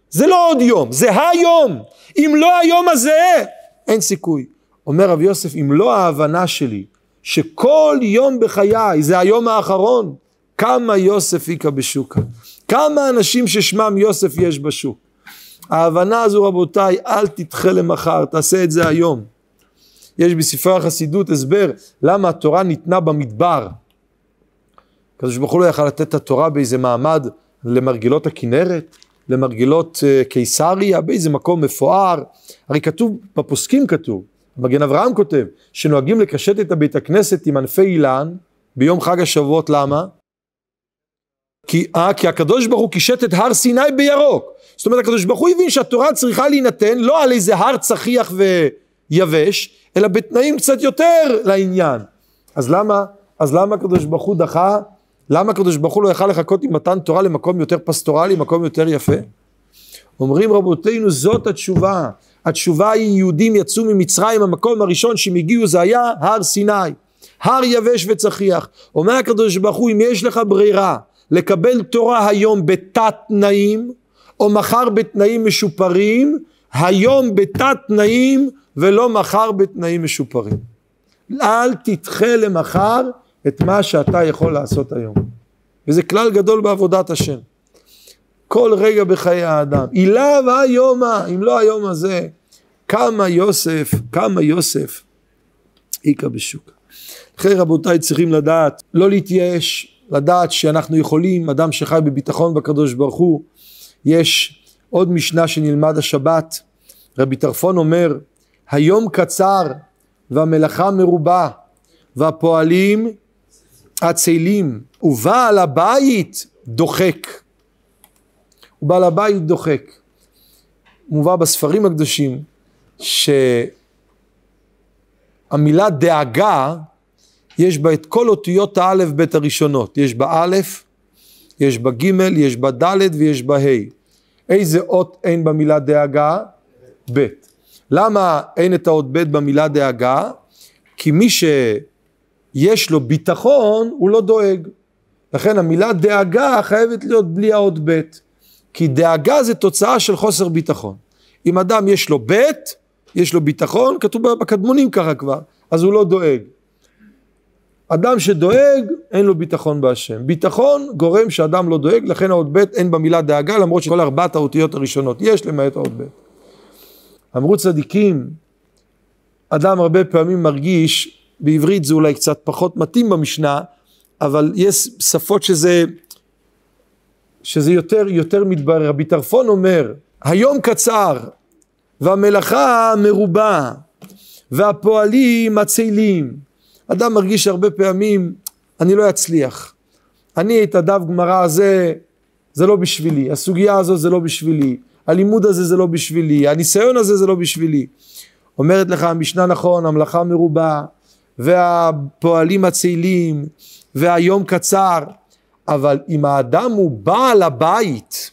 זה לא עוד יום, זה היום. אם לא היום הזה, אין סיכוי. אומר רב יוסף, אם לא ההבנה שלי, שכל יום בחיי זה היום האחרון, כמה יוסף איקה בשוקה. כמה אנשים ששמם יוסף יש בשוק. ההבנה הזו רבותיי, אל תדחה למחר, תעשה את זה היום. יש בספרי החסידות הסבר, למה התורה ניתנה במדבר. הקדוש ברוך הוא לא יכל לתת את התורה באיזה מעמד למרגילות הכנרת, למרגילות קיסריה, באיזה מקום מפואר. הרי כתוב, בפוסקים כתוב, מגן אברהם כותב, שנוהגים לקשט את הבית הכנסת עם ענפי אילן, ביום חג השבועות, למה? כי הקדוש ברוך הוא קישט את הר סיני בירוק. זאת אומרת, הקדוש ברוך הוא הבין שהתורה צריכה להינתן, לא על איזה הר צחיח ויבש, אלא בתנאים קצת יותר לעניין. אז למה הקדוש ברוך הוא דחה? למה הקדוש ברוך הוא לא יכל לחכות עם מתן תורה למקום יותר פסטורלי, מקום יותר יפה? אומרים רבותינו, זאת התשובה. התשובה היא, יהודים יצאו ממצרים, המקום הראשון שהם הגיעו זה היה הר סיני. הר יבש וצחיח. אומר הקדוש ברוך הוא, אם יש לך ברירה לקבל תורה היום בתת תנאים, או מחר בתנאים משופרים, היום בתת תנאים ולא מחר בתנאים משופרים. אל תדחה למחר את מה שאתה יכול לעשות היום. וזה כלל גדול בעבודת השם. כל רגע בחיי האדם. אילב היומה, אם לא היום הזה, כמה יוסף, איקה בשוק. לכן רבותיי צריכים לדעת, לא להתייאש, לדעת שאנחנו יכולים, אדם שחי בביטחון בקדוש ברוך הוא. יש עוד משנה שנלמד השבת, רבי טרפון אומר, היום קצר והמלאכה מרובה והפועלים עצלים, ובעל הבית דוחק. ובעל הבית דוחק. מובא בספרים הקדושים שהמילה דאגה יש בה את כל אותיות האלף בית הראשונות. יש בה א', יש בה ג', יש בה ד' ויש בה ה'. איזה אות אין במילה דאגה? ב'. למה אין את האות ב' במילה דאגה? כי מי שיש לו ביטחון הוא לא דואג. לכן המילה דאגה חייבת להיות בלי האות ב'. כי דאגה זה תוצאה של חוסר ביטחון. אם אדם יש לו ב', יש לו ביטחון, כתוב בקדמונים ככה כבר, אז הוא לא דואג. אדם שדואג, אין לו ביטחון בהשם. ביטחון גורם שאדם לא דואג, לכן האות ב' אין במילה דאגה, למרות שכל ארבעת האותיות הראשונות יש למעט האות ב'. אמרו צדיקים, אדם הרבה פעמים מרגיש, בעברית זה אולי קצת פחות מתאים במשנה, אבל יש שפות שזה יותר מתברר. רבי טרפון אומר, היום קצר, והמלאכה מרובה, והפועלים עצלים. אדם מרגיש הרבה פעמים, אני לא אצליח. אני את הדף גמרא הזה, זה לא בשבילי. הסוגיה הזו זה לא בשבילי. הלימוד הזה זה לא בשבילי. הניסיון הזה זה לא בשבילי. אומרת לך המשנה נכון, המלאכה מרובה, והפועלים עצלים, והיום קצר. אבל אם האדם הוא בעל הבית,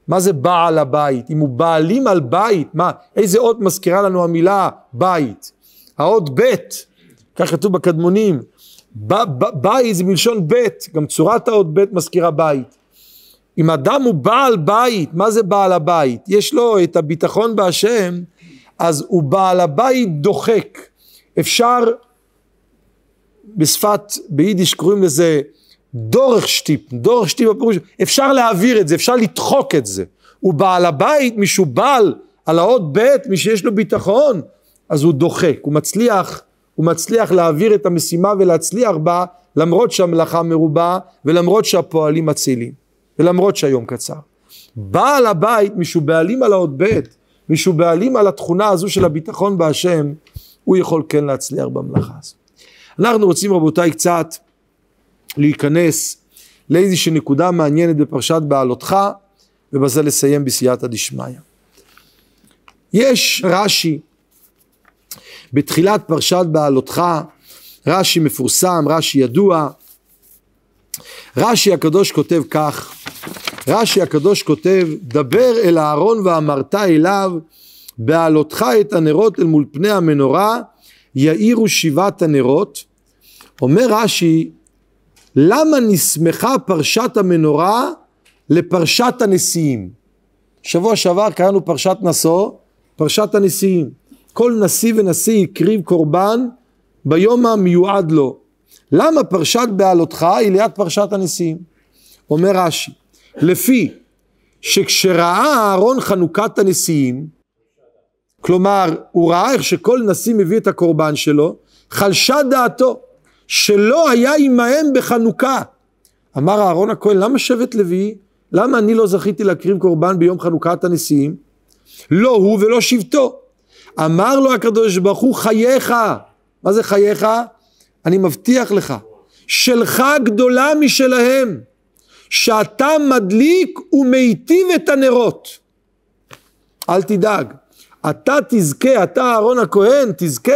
מה זה בעל הבית? אם הוא בעלים על בית, מה? איזה אות מזכירה לנו המילה בית? האות בית. כך כתוב בקדמונים, בית זה מלשון בית, גם צורת האות בית מזכירה בית. אם אדם הוא בעל בית, מה זה בעל הבית? יש לו את הביטחון בהשם, אז הוא בעל הבית דוחק. אפשר, ביידיש קוראים לזה דורך שטיפ בפירוש, אפשר להעביר את זה, אפשר לדחוק את זה. הוא בעל הבית, מישהו בעל על האות בית, מי שיש לו ביטחון, אז הוא דוחק, הוא מצליח להעביר את המשימה ולהצליח בה, למרות שהמלאכה מרובה, ולמרות שהפועלים מצילים, ולמרות שהיום קצר. בעל הבית, מישהו בעלים על האות בית, מישהו בעלים על התכונה הזו של הביטחון בהשם, הוא יכול כן להצליח במלאכה הזו. אנחנו רוצים רבותיי קצת להיכנס לאיזושהי נקודה מעניינת בפרשת בעלותך, ובזה לסיים בסייעתא דשמיא. יש רש"י, בתחילת פרשת בעלותך, רש"י מפורסם, רש"י ידוע, רש"י הקדוש כותב כך, רש"י הקדוש כותב, דבר אל אהרון ואמרת אליו, בעלותך את הנרות אל מול פני המנורה, יאירו 7 הנרות. אומר רש"י, למה נסמכה פרשת המנורה לפרשת הנשיאים? שבוע שעבר קראנו פרשת נשוא, פרשת הנשיאים. כל נשיא ונשיא הקריב קורבן ביום המיועד לו. למה פרשת בעלותך היא ליד פרשת הנשיאים? אומר רש"י, לפי שכשראה אהרון חנוכת הנשיאים, כלומר הוא ראה איך שכל נשיא מביא את הקורבן שלו, חלשה דעתו שלא היה עמהם בחנוכה. אמר אהרון הכהן, למה שבט לוי? למה אני לא זכיתי להקריב קורבן ביום חנוכת הנשיאים? לא הוא ולא שבטו. אמר לו הקדוש ברוך הוא, חייך. מה זה חייך? אני מבטיח לך, שלך גדולה משלהם, שאתה מדליק ומיטיב את הנרות. אל תדאג, אתה תזכה, אתה אהרון הכהן, תזכה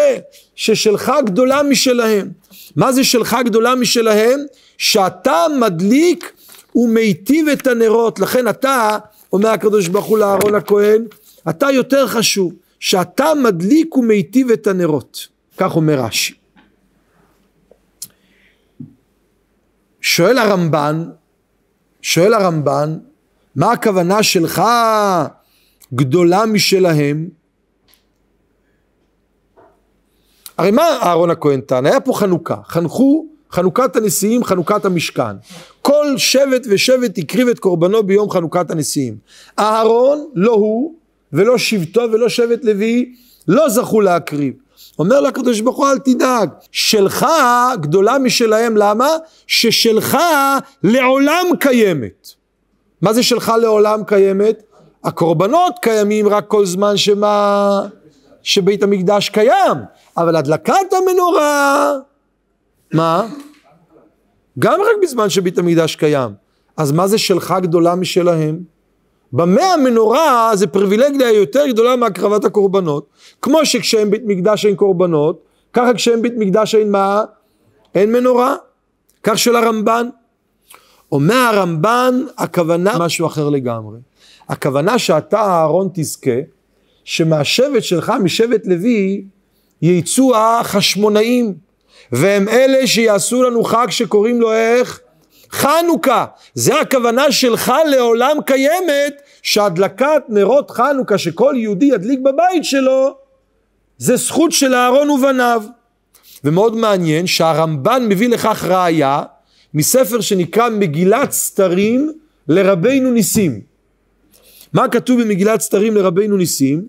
ששלך גדולה משלהם. מה זה שלך גדולה משלהם? שאתה מדליק ומיטיב את הנרות. לכן אתה, אומר הקדוש ברוך הוא לאהרון הכהן, אתה יותר חשוב, שאתה מדליק ומיטיב את הנרות. כך אומר רש"י. שואל הרמב"ן, מה הכוונה שלך גדולה משלהם? הרי מה אהרון הכהן טען? היה פה חנוכה, חנוכת הנשיאים, חנוכת המשכן. כל שבט ושבט הקריב את קורבנו ביום חנוכת הנשיאים. אהרון, לא הוא ולא שבטו ולא שבט לוי, לא זכו להקריב. אומר לה הקדוש ברוך הוא, אל תדאג, שלך גדולה משלהם. למה? ששלך לעולם קיימת. מה זה שלך לעולם קיימת? הקורבנות קיימים רק כל זמן שבית המקדש קיים, אבל הדלקת המנורה, מה? גם רק בזמן שבית המקדש קיים. אז מה זה שלך גדולה משלהם? במה המנורה זה פריבילגיה יותר גדולה מהקרבת הקורבנות. כמו שכשהם בית מקדש אין קורבנות, ככה כשהם בית מקדש אין מה? אין מנורה. כך של הרמב"ן. אומר הרמב"ן, הכוונה משהו אחר לגמרי. הכוונה שאתה אהרון תזכה, שמהשבט שלך, משבט לוי, יצאו החשמונאים, והם אלה שיעשו לנו חג שקוראים לו איך? חנוכה. זה הכוונה שלך לעולם קיימת, שהדלקת נרות חנוכה שכל יהודי ידליק בבית שלו, זה זכות של אהרון ובניו. ומאוד מעניין שהרמב"ן מביא לכך ראיה, מספר שנקרא מגילת סתרים לרבינו ניסים. מה כתוב במגילת סתרים לרבינו ניסים?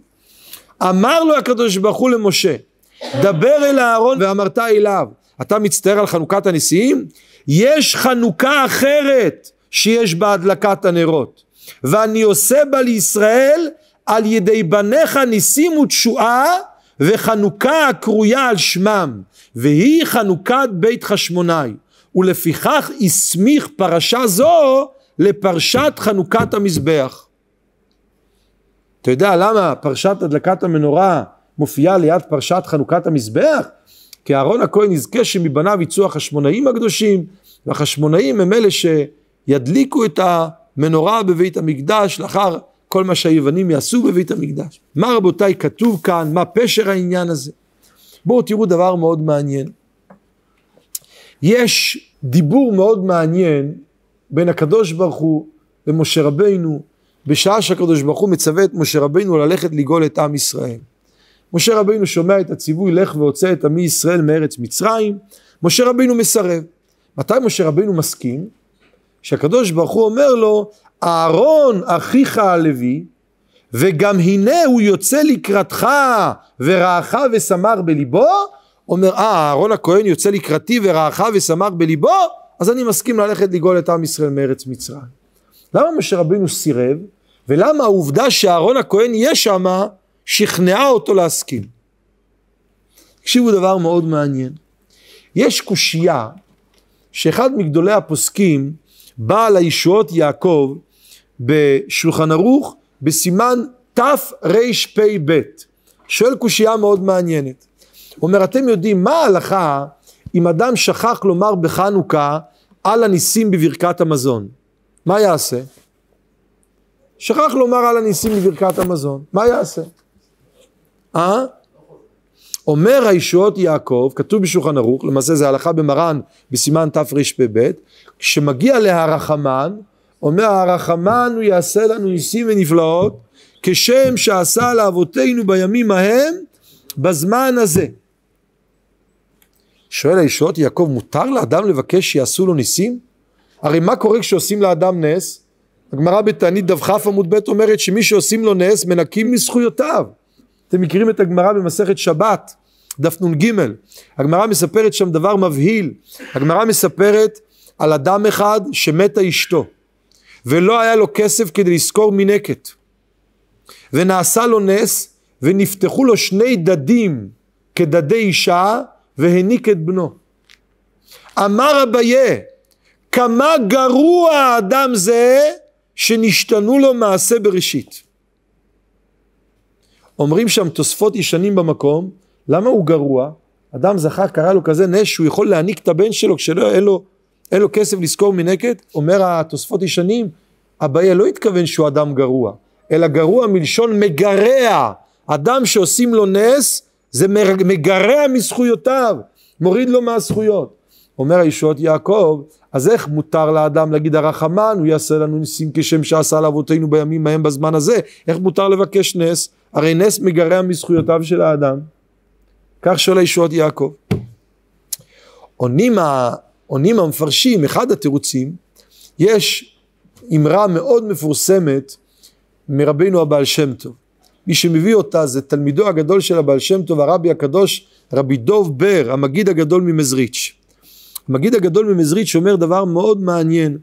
אמר לו הקדוש ברוך הוא למשה, דבר אל אהרון ואמרת אליו, אתה מצטער על חנוכת הנשיאים? יש חנוכה אחרת שיש בה הדלקת הנרות, ואני עושה בה לישראל על ידי בניך ניסים ותשועה, וחנוכה הקרויה על שמם, והיא חנוכת בית חשמונאי, ולפיכך הסמיך פרשה זו לפרשת חנוכת המזבח. אתה יודע למה פרשת הדלקת המנורה מופיעה ליד פרשת חנוכת המזבח? כי אהרון הכהן יזכה שמבניו יצאו החשמונאים הקדושים, והחשמונאים הם אלה שידליקו את המנורה בבית המקדש לאחר כל מה שהיוונים יעשו בבית המקדש. מה רבותיי כתוב כאן? מה פשר העניין הזה? בואו תראו דבר מאוד מעניין. יש דיבור מאוד מעניין בין הקדוש ברוך הוא למשה רבינו, בשעה שהקדוש ברוך הוא מצווה את משה רבינו ללכת לגאול את עם ישראל. משה רבינו שומע את הציווי לך והוצא את עמי ישראל מארץ מצרים, משה רבינו מסרב. מתי משה רבינו מסכים? שהקדוש ברוך הוא אומר לו, אהרון אחיך הלוי, וגם הנה הוא יוצא לקראתך ורעך ושמח בליבו. אומר, אהרון הכהן יוצא לקראתי ורעך ושמח בליבו, אז אני מסכים ללכת לגאול את עם ישראל מארץ מצרים. למה משה רבינו סירב? ולמה העובדה שאהרון הכהן יהיה שם שכנעה אותו להסכים? תקשיבו דבר מאוד מעניין. יש קושייה שאחד מגדולי הפוסקים בעל הישועות יעקב בשולחן ערוך בסימן תרפ"ב. שואל קושייה מאוד מעניינת. הוא אומר, אתם יודעים מה ההלכה אם אדם שכח לומר בחנוכה על הניסים בברכת המזון, מה יעשה? שכח לומר על הניסים בברכת המזון, מה יעשה? אומר הישועות יעקב, כתוב בשולחן ערוך, למעשה זה הלכה במרן בסימן תרפ"ב, כשמגיע להרחמן, אומר הרחמן הוא יעשה לנו ניסים ונפלאות, כשם שעשה לאבותינו בימים ההם, בזמן הזה. שואל הישועות יעקב, מותר לאדם לבקש שיעשו לו ניסים? הרי מה קורה כשעושים לאדם נס? הגמרא בתענית דף כ עמוד ב' אומרת שמי שעושים לו נס מנקים מזכויותיו. אתם מכירים את הגמרא במסכת שבת, דף נ"ג. הגמרא מספרת שם דבר מבהיל. הגמרא מספרת על אדם אחד שמתה אשתו, ולא היה לו כסף כדי לזכור מינקת. ונעשה לו נס, ונפתחו לו 2 דדים כדדי אישה, והניק את בנו. אמר אביי, כמה גרוע האדם זה, שנשתנו לו מעשה בראשית. אומרים שם תוספות ישנים במקום, למה הוא גרוע? אדם זכר קרא לו כזה נס שהוא יכול להניק את הבן שלו כשאין לו כסף לזכור מינקת. אומר התוספות ישנים, אביי לא התכוון שהוא אדם גרוע, אלא גרוע מלשון מגרע. אדם שעושים לו נס זה מגרע מזכויותיו, מוריד לו מהזכויות. אומר הישועות יעקב, אז איך מותר לאדם להגיד הרחמן הוא יעשה לנו ניסים כשם שעשה לאבותינו בימים ההם בזמן הזה? איך מותר לבקש נס? הרי נס מגרע מזכויותיו של האדם. כך שואל הישועות יעקב. עונים המפרשים, אחד התירוצים, יש אמרה מאוד מפורסמת מרבינו הבעל שם טוב. מי שמביא אותה זה תלמידו הגדול של הבעל שם טוב, הרבי הקדוש רבי דוב בר, המגיד הגדול ממזריץ'. המגיד הגדול ממזריץ' אומר דבר מאוד מעניין.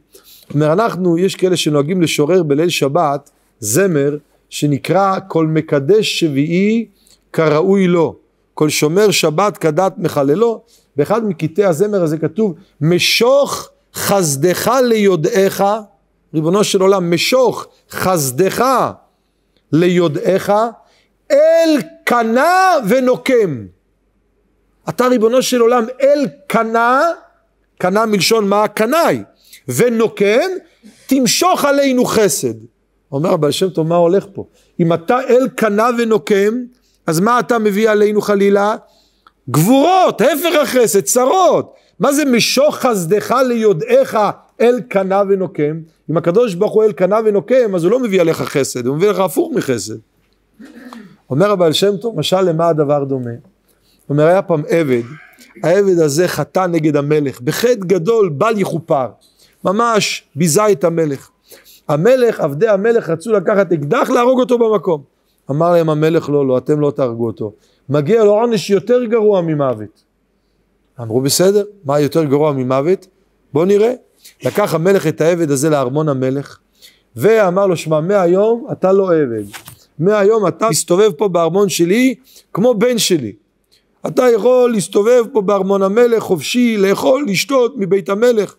אומר, יש כאלה שנוהגים לשורר בליל שבת זמר שנקרא כל מקדש שביעי כראוי לו, כל שומר שבת כדת מחללו. באחד מקטעי הזמר הזה כתוב, משוך חסדך ליודעך, ריבונו של עולם, משוך חסדך ליודעך, אל קנה ונוקם. אתה ריבונו של עולם אל קנה, קנה מלשון מה? קנאי, ונוקם, תמשוך עלינו חסד. אומר הבעל שם טוב, מה הולך פה? אם אתה אל קנה ונוקם, אז מה אתה מביא עלינו חלילה? גבורות, הפך החסד, צרות. מה זה משוך חסדך ליודעך אל קנה ונוקם? אם הקדוש ברוך הוא אל קנה ונוקם, אז הוא לא מביא עליך חסד, הוא מביא לך הפוך מחסד. אומר הבעל שם טוב, משל למה הדבר דומה? אומר, היה פעם עבד, העבד הזה חטא נגד המלך, בחטא גדול בל יכופר, ממש ביזה את המלך. המלך, עבדי המלך רצו לקחת אקדח להרוג אותו במקום. אמר להם המלך, לא, אתם לא תהרגו אותו. מגיע לו עונש יותר גרוע ממוות. אמרו בסדר, מה יותר גרוע ממוות? בוא נראה. לקח המלך את העבד הזה לארמון המלך, ואמר לו, שמע, מהיום אתה לא עבד. מהיום אתה מסתובב פה בארמון שלי כמו בן שלי. אתה יכול להסתובב פה בארמון המלך, חופשי, לאכול, לשתות מבית המלך.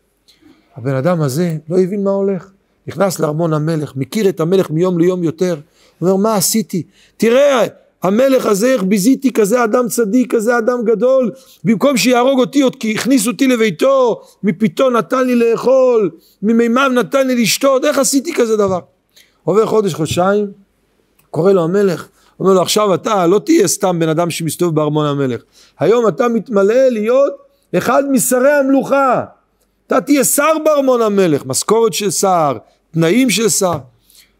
הבן אדם הזה לא הבין מה הולך. נכנס לארמון המלך, מכיר את המלך מיום ליום יותר. הוא אומר, מה עשיתי? תראה, המלך הזה, איך ביזיתי כזה אדם צדיק, כזה אדם גדול, במקום שיהרוג אותי, כי הכניס אותי לביתו, מפיתו נתן לי לאכול, ממימיו נתן לי לשתות, איך עשיתי כזה דבר? עובר חודש, חודשיים, קורא לו המלך, אומר לו, עכשיו אתה לא תהיה סתם בן אדם שמסתובב בארמון המלך, היום אתה מתמלא להיות אחד משרי המלוכה, אתה תהיה שר בארמון המלך, משכורת של שר, תנאים של שר.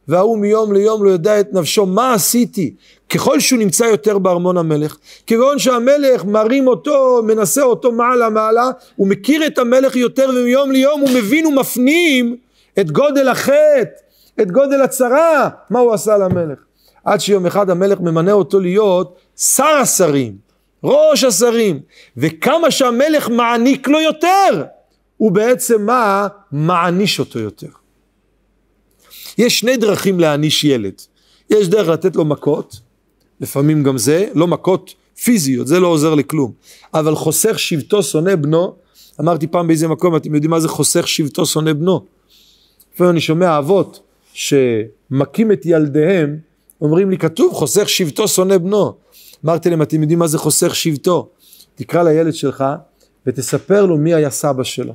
והוא מיום ליום לא יודע את נפשו, מה עשיתי? ככל שהוא נמצא יותר בארמון המלך, כגון שהמלך מרים אותו, מנסה אותו מעלה, הוא מכיר את המלך יותר, ומיום ליום הוא מבין ומפנים את גודל החטא, את גודל הצרה, מה הוא עשה למלך. עד שיום אחד המלך ממנה אותו להיות שר השרים, ראש השרים, וכמה שהמלך מעניק לו יותר, הוא בעצם מה? מעניש אותו יותר. יש 2 דרכים להעניש ילד. יש דרך לתת לו מכות, לפעמים גם זה, לא מכות פיזיות, זה לא עוזר לכלום. אבל חוסך שבטו שונא בנו, אמרתי פעם באיזה מקום, אתם יודעים מה זה חוסך שבטו שונא בנו? לפעמים אני שומע אבות שמכים את ילדיהם, אומרים לי, כתוב חוסך שבטו שונא בנו. אמרתי להם, אתם יודעים מה זה חוסך שבטו? תקרא לילד שלך ותספר לו מי היה סבא שלו.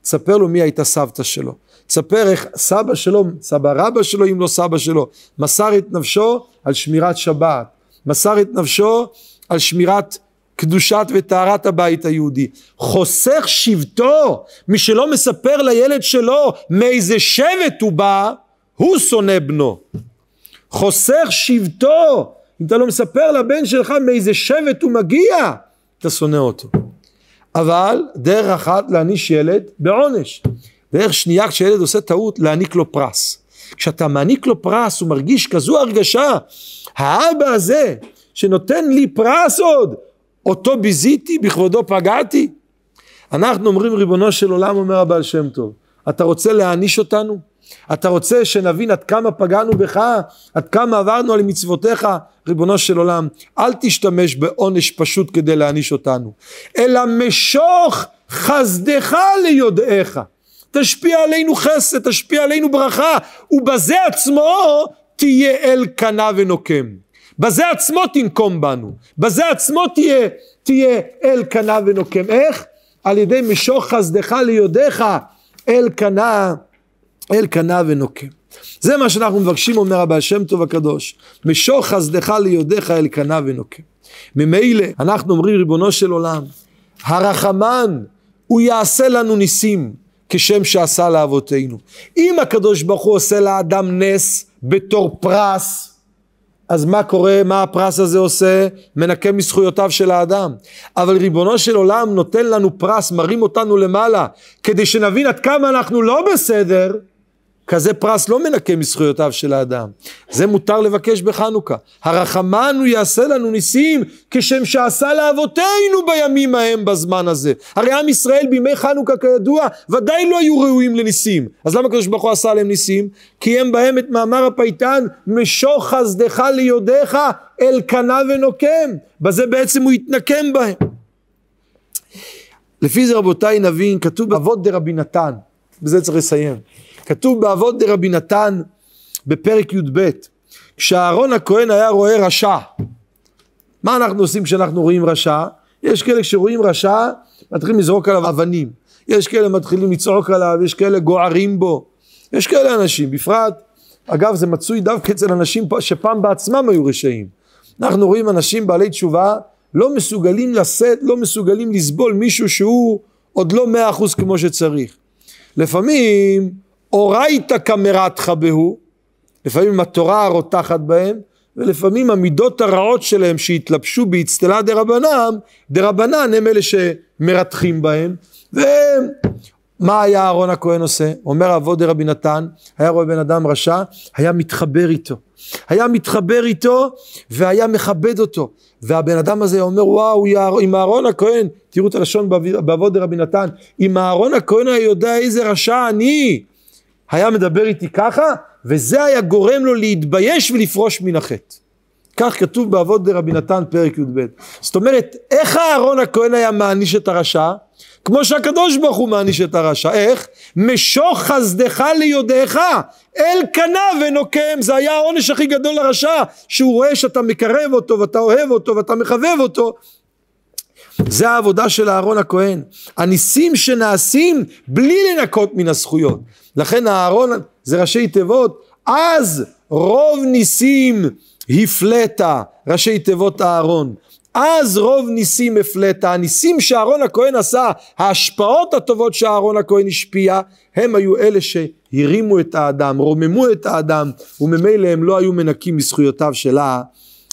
תספר לו מי הייתה סבתא שלו, תספר איך סבא שלו, סבא רבא שלו אם לא סבא שלו, מסר את נפשו על שמירת שבת, מסר את נפשו על שמירת קדושת וטהרת הבית היהודי, חוסך שבטו, מי שלא מספר לילד שלו מאיזה שבט הוא בא, הוא שונא בנו. חוסך שבטו, אם אתה לא מספר לבן שלך מאיזה שבט הוא מגיע, אתה שונא אותו. אבל דרך אחת להעניש ילד בעונש, דרך שנייה כשילד עושה טעות להעניק לו פרס. כשאתה מעניק לו פרס הוא מרגיש כזו הרגשה, האבא הזה שנותן לי פרס עוד, אותו ביזיתי, בכבודו פגעתי. אנחנו אומרים ריבונו של עולם, אומר הבעל שם טוב, אתה רוצה להעניש אותנו? אתה רוצה שנבין עד כמה פגענו בך, עד כמה עברנו על מצוותיך? ריבונו של עולם, אל תשתמש בעונש פשוט כדי להעניש אותנו, אלא משוך חסדך ליודעך, תשפיע עלינו חסד, תשפיע עלינו ברכה, ובזה עצמו תהיה אל קנה ונוקם, בזה עצמו תנקום בנו, בזה עצמו תהיה אל קנה ונוקם. איך? על ידי משוך חסדך ליודעך אל קנה ונוקם. זה מה שאנחנו מבקשים, אומר הבעל שם טוב הקדוש, משוך חסדך ליודעך אל קנה ונוקם. ממילא אנחנו אומרים ריבונו של עולם, הרחמן הוא יעשה לנו ניסים כשם שעשה לאבותינו. אם הקדוש ברוך הוא עושה לאדם נס בתור פרס, אז מה קורה? מה הפרס הזה עושה? מנקה מזכויותיו של האדם. אבל ריבונו של עולם נותן לנו פרס, מרים אותנו למעלה, כדי שנבין עד כמה אנחנו לא בסדר. כזה פרס לא מנקה מזכויותיו של האדם. זה מותר לבקש בחנוכה. הרחמן הוא יעשה לנו ניסים כשם שעשה לאבותינו בימים ההם בזמן הזה. הרי עם ישראל בימי חנוכה כידוע ודאי לא היו ראויים לניסים. אז למה הקדוש ברוך הוא עשה להם ניסים? כי הם בהם את מאמר הפייטן, משוך חסדך ליודעך אל קנה ונוקם. בזה בעצם הוא יתנקם בהם. לפי זה רבותיי נבין, כתוב באבות דרבי נתן, בזה צריך לסיים. כתוב באבות דרבי נתן בפרק י"ב, כשאהרון הכהן היה רואה רשע. מה אנחנו עושים כשאנחנו רואים רשע? יש כאלה שרואים רשע מתחילים לזרוק עליו אבנים, יש כאלה מתחילים לצעוק עליו, יש כאלה גוערים בו, יש כאלה אנשים, בפרט אגב זה מצוי דווקא אצל אנשים שפעם בעצמם היו רשעים. אנחנו רואים אנשים בעלי תשובה לא מסוגלים לשאת, לא מסוגלים לסבול מישהו שהוא עוד לא 100% כמו שצריך. לפעמים אורייתא קמרתך בהו, לפעמים התורה הרותחת בהם, ולפעמים המידות הרעות שלהם שהתלבשו באצטלה דרבנן הם אלה שמרתחים בהם. ומה היה אהרון הכהן עושה? אומר אבות דרבי נתן, היה רואה בן אדם רשע, היה מתחבר איתו והיה מכבד אותו, והבן אדם הזה אומר וואו, אם אהרון הכהן, תראו את הלשון באבות דרבי נתן, אם אהרון הכהן היה יודע איזה רשע אני, היה מדבר איתי ככה, וזה היה גורם לו להתבייש ולפרוש מן החטא. כך כתוב באבות דרבי נתן פרק י"ב. זאת אומרת, איך אהרון הכהן היה מעניש את הרשע? כמו שהקדוש ברוך הוא מעניש את הרשע. איך? משוך חסדך ליודעך אל קנה ונוקם. זה היה העונש הכי גדול לרשע, שהוא רואה שאתה מקרב אותו ואתה אוהב אותו ואתה מחבב אותו. זה העבודה של אהרון הכהן, הניסים שנעשים בלי לנקות מן הזכויות. לכן אהרון זה ראשי תיבות, אז רוב ניסים הפלאת, ראשי תיבות אהרון, אז רוב ניסים הפלאת. הניסים שאהרון הכהן עשה, ההשפעות הטובות שאהרון הכהן השפיע, הם היו אלה שהרימו את האדם, רוממו את האדם, וממילא הם לא היו מנקים מזכויותיו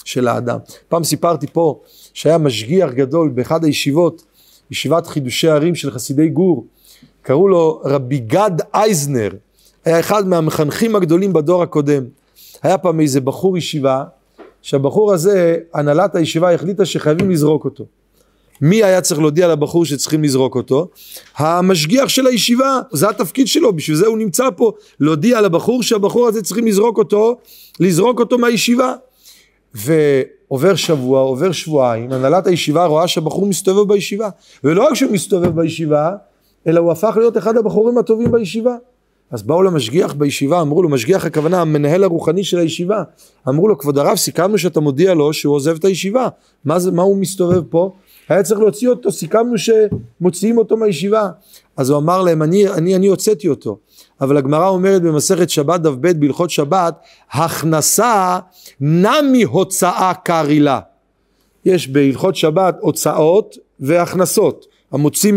של האדם. פעם סיפרתי פה שהיה משגיח גדול באחד הישיבות, ישיבת חידושי ערים של חסידי גור, קראו לו רבי גד אייזנר, היה אחד מהמחנכים הגדולים בדור הקודם. היה פעם איזה בחור ישיבה, שהבחור הזה, הנהלת הישיבה החליטה שחייבים לזרוק אותו. מי היה צריך להודיע לבחור שצריכים לזרוק אותו? המשגיח של הישיבה, זה התפקיד שלו, בשביל זה הוא נמצא פה, להודיע לבחור שהבחור הזה צריכים לזרוק אותו מהישיבה. ועובר שבוע, עובר שבועיים, הנהלת הישיבה רואה שהבחור מסתובב בישיבה, ולא רק שהוא מסתובב בישיבה, אלא הוא הפך להיות אחד הבחורים הטובים בישיבה. אז באו למשגיח בישיבה, אמרו לו, משגיח הכוונה, המנהל הרוחני של הישיבה, אמרו לו, כבוד הרב, סיכמנו שאתה מודיע לו שהוא עוזב את הישיבה, מה הוא מסתובב פה? היה צריך להוציא אותו, סיכמנו שמוציאים אותו מהישיבה. אז הוא אמר להם, אני הוצאתי אותו. אבל הגמרא אומרת במסכת שבת דף ב' בהלכות שבת, הכנסה נמי הוצאה קרילה. יש בהלכות שבת הוצאות והכנסות. המוציא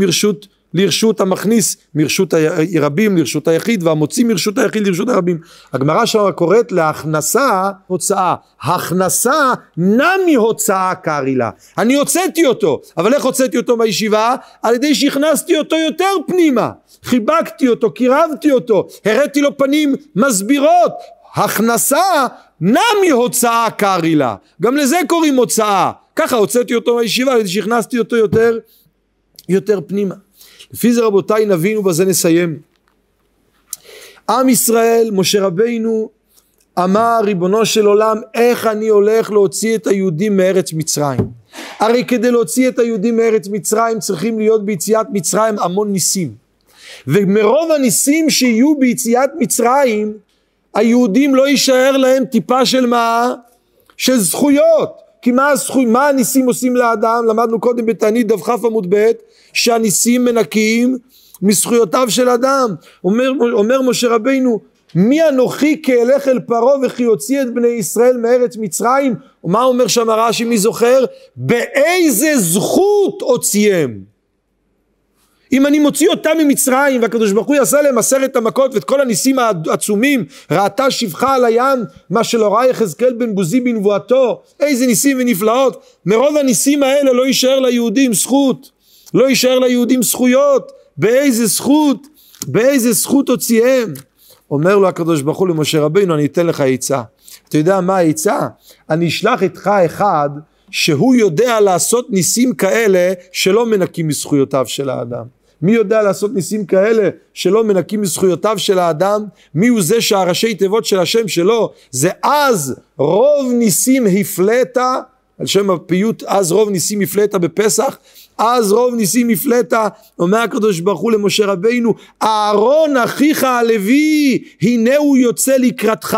לרשות המכניס מרשות הרבים לרשות היחיד, והמוציא מרשות היחיד לרשות הרבים. הגמרא שם קוראת להכנסה הוצאה. הכנסה נמי הוצאה קרילה. אני הוצאתי אותו, אבל איך הוצאתי אותו מהישיבה? על ידי שהכנסתי אותו יותר פנימה. חיבקתי אותו, קירבתי אותו, הראיתי לו פנים מסבירות. הכנסה נמי הוצאה קרילה. גם לזה קוראים הוצאה. ככה הוצאתי אותו מהישיבה, על ידי שהכנסתי אותו יותר פנימה. לפי זה רבותיי נבין ובזה נסיים. עם ישראל, משה רבינו אמר, ריבונו של עולם, איך אני הולך להוציא את היהודים מארץ מצרים? הרי כדי להוציא את היהודים מארץ מצרים צריכים להיות ביציאת מצרים המון ניסים, ומרוב הניסים שיהיו ביציאת מצרים היהודים לא יישאר להם טיפה של מה? של זכויות. כי מה הניסים עושים לאדם? למדנו קודם בתענית דף כ' עמוד ב' שהניסים מנקים מזכויותיו של אדם. אומר משה רבינו, מי אנוכי כי אלך אל פרעה וכי יוציא את בני ישראל מארץ מצרים? ומה אומר שם רש"י, מי זוכר? באיזה זכות הוציאם? אם אני מוציא אותם ממצרים והקדוש ברוך הוא יעשה להם 10 המכות ואת כל הניסים העצומים, ראתה שפחה על הים, מה שלא ראה יחזקאל בן בוזי בנבואתו, איזה ניסים ונפלאות. מרוב הניסים האלה לא יישאר ליהודים זכות, לא יישאר ליהודים זכויות. באיזה זכות הוציאם? אומר לו הקדוש ברוך הוא למשה רבינו, אני אתן לך עצה. אתה יודע מה העצה? אני אשלח איתך אחד שהוא יודע לעשות ניסים כאלה שלא מנקים מזכויותיו של האדם. מי יודע לעשות ניסים כאלה שלא מנקים מזכויותיו של האדם? מי הוא זה שהראשי תיבות של השם שלו זה אז רוב ניסים הפלאת, על שם הפיוט אז רוב ניסים הפלאת בפסח, אז רוב ניסים הפלאת. אומר הקדוש ברוך הוא למשה רבינו, אהרון אחיך הלוי הנה הוא יוצא לקראתך,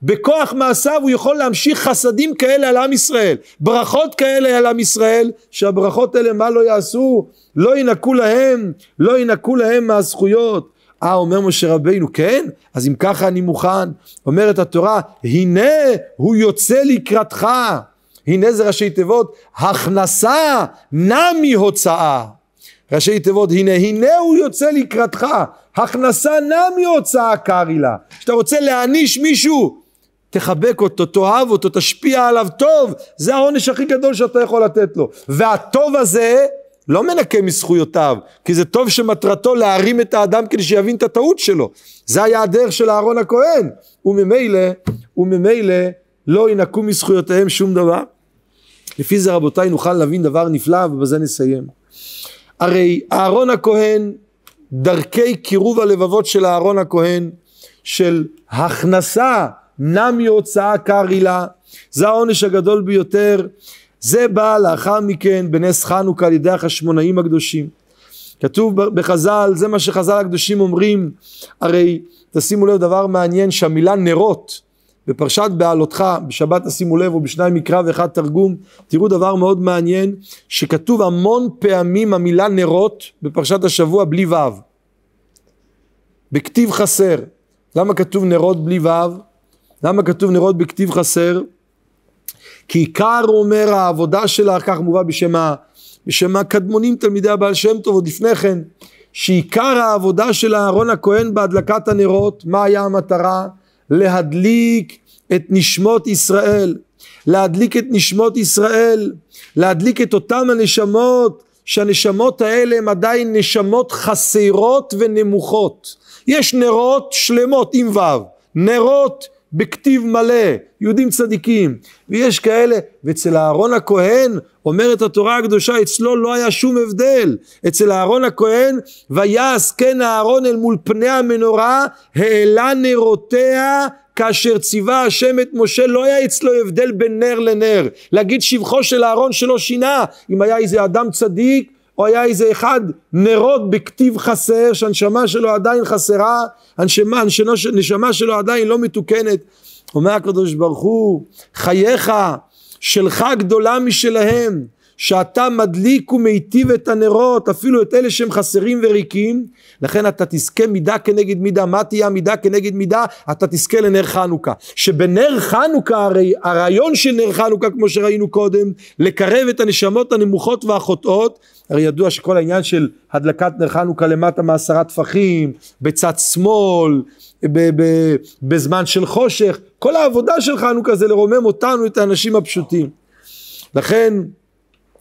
בכוח מעשיו הוא יכול להמשיך חסדים כאלה על עם ישראל, ברכות כאלה על עם ישראל, שהברכות האלה מה לא יעשו? לא ינקו להם מהזכויות. אומר משה רבינו, כן? אז אם ככה אני מוכן. אומרת התורה, הנה הוא יוצא לקראתך. הנה זה ראשי תיבות, הכנסה נמי הוצאה. ראשי תיבות, הנה הוא יוצא לקראתך. הכנסה נמי הוצאה קרילה. כשאתה רוצה להעניש מישהו, תחבק אותו, תאהב אותו, תשפיע עליו טוב. זה העונש הכי גדול שאתה יכול לתת לו. והטוב הזה לא מנקה מזכויותיו, כי זה טוב שמטרתו להרים את האדם כדי שיבין את הטעות שלו. זה היה הדרך של אהרון הכהן. וממילא לא ינקו מזכויותיהם שום דבר. לפי זה רבותיי נוכל להבין דבר נפלא, ובזה נסיים. הרי אהרון הכהן, דרכי קירוב הלבבות של אהרון הכהן, של הכנסה נמי הוצאה קרילה, זה העונש הגדול ביותר. זה בא לאחר מכן בנס חנוכה על ידי החשמונאים הקדושים. כתוב בחז"ל, זה מה שחז"ל הקדושים אומרים. הרי תשימו לב דבר מעניין, שהמילה נרות בפרשת בעלותך, בשבת תשימו לב, ובשניים מקרא ואחד תרגום, תראו דבר מאוד מעניין, שכתוב המון פעמים המילה נרות בפרשת השבוע בלי ו', בכתיב חסר. למה כתוב נרות בלי ו'? למה כתוב נרות בכתיב חסר? כי עיקר אומר העבודה שלה, כך מובא בשם הקדמונים תלמידי הבעל שם טוב עוד לפני כן, שעיקר העבודה של אהרון הכהן בהדלקת הנרות, מה היה המטרה? להדליק את נשמות ישראל, להדליק את נשמות ישראל, להדליק את אותם הנשמות, שהנשמות האלה הם עדיין נשמות חסרות ונמוכות. יש נרות שלמות עם ו', נרות בכתיב מלא, יהודים צדיקים, ויש כאלה, ואצל אהרון הכהן, אומרת התורה הקדושה, אצלו לא היה שום הבדל. אצל אהרון הכהן, ויעש כן אהרון אל מול פני המנורה, העלה נרותיה, כאשר ציווה השם את משה, לא היה אצלו הבדל בין נר לנר. להגיד שבחו של אהרון שלא שינה, אם היה איזה אדם צדיק, או היה איזה אחד נרות בכתיב חסר, שהנשמה שלו עדיין חסרה, הנשמה שלו עדיין לא מתוקנת. אומר הקדוש ברוך הוא, חייך שלך גדולה משלהם, שאתה מדליק ומיטיב את הנרות, אפילו את אלה שהם חסרים וריקים, לכן אתה תזכה מידה כנגד מידה. מה תהיה המידה כנגד מידה? אתה תזכה לנר חנוכה, שבנר חנוכה, הרי הרעיון של נר חנוכה כמו שראינו קודם, לקרב את הנשמות הנמוכות והחוטאות. הרי ידוע שכל העניין של הדלקת נר חנוכה למטה מ10 טפחים, בצד שמאל, בזמן של חושך, כל העבודה של חנוכה זה לרומם אותנו, את האנשים הפשוטים.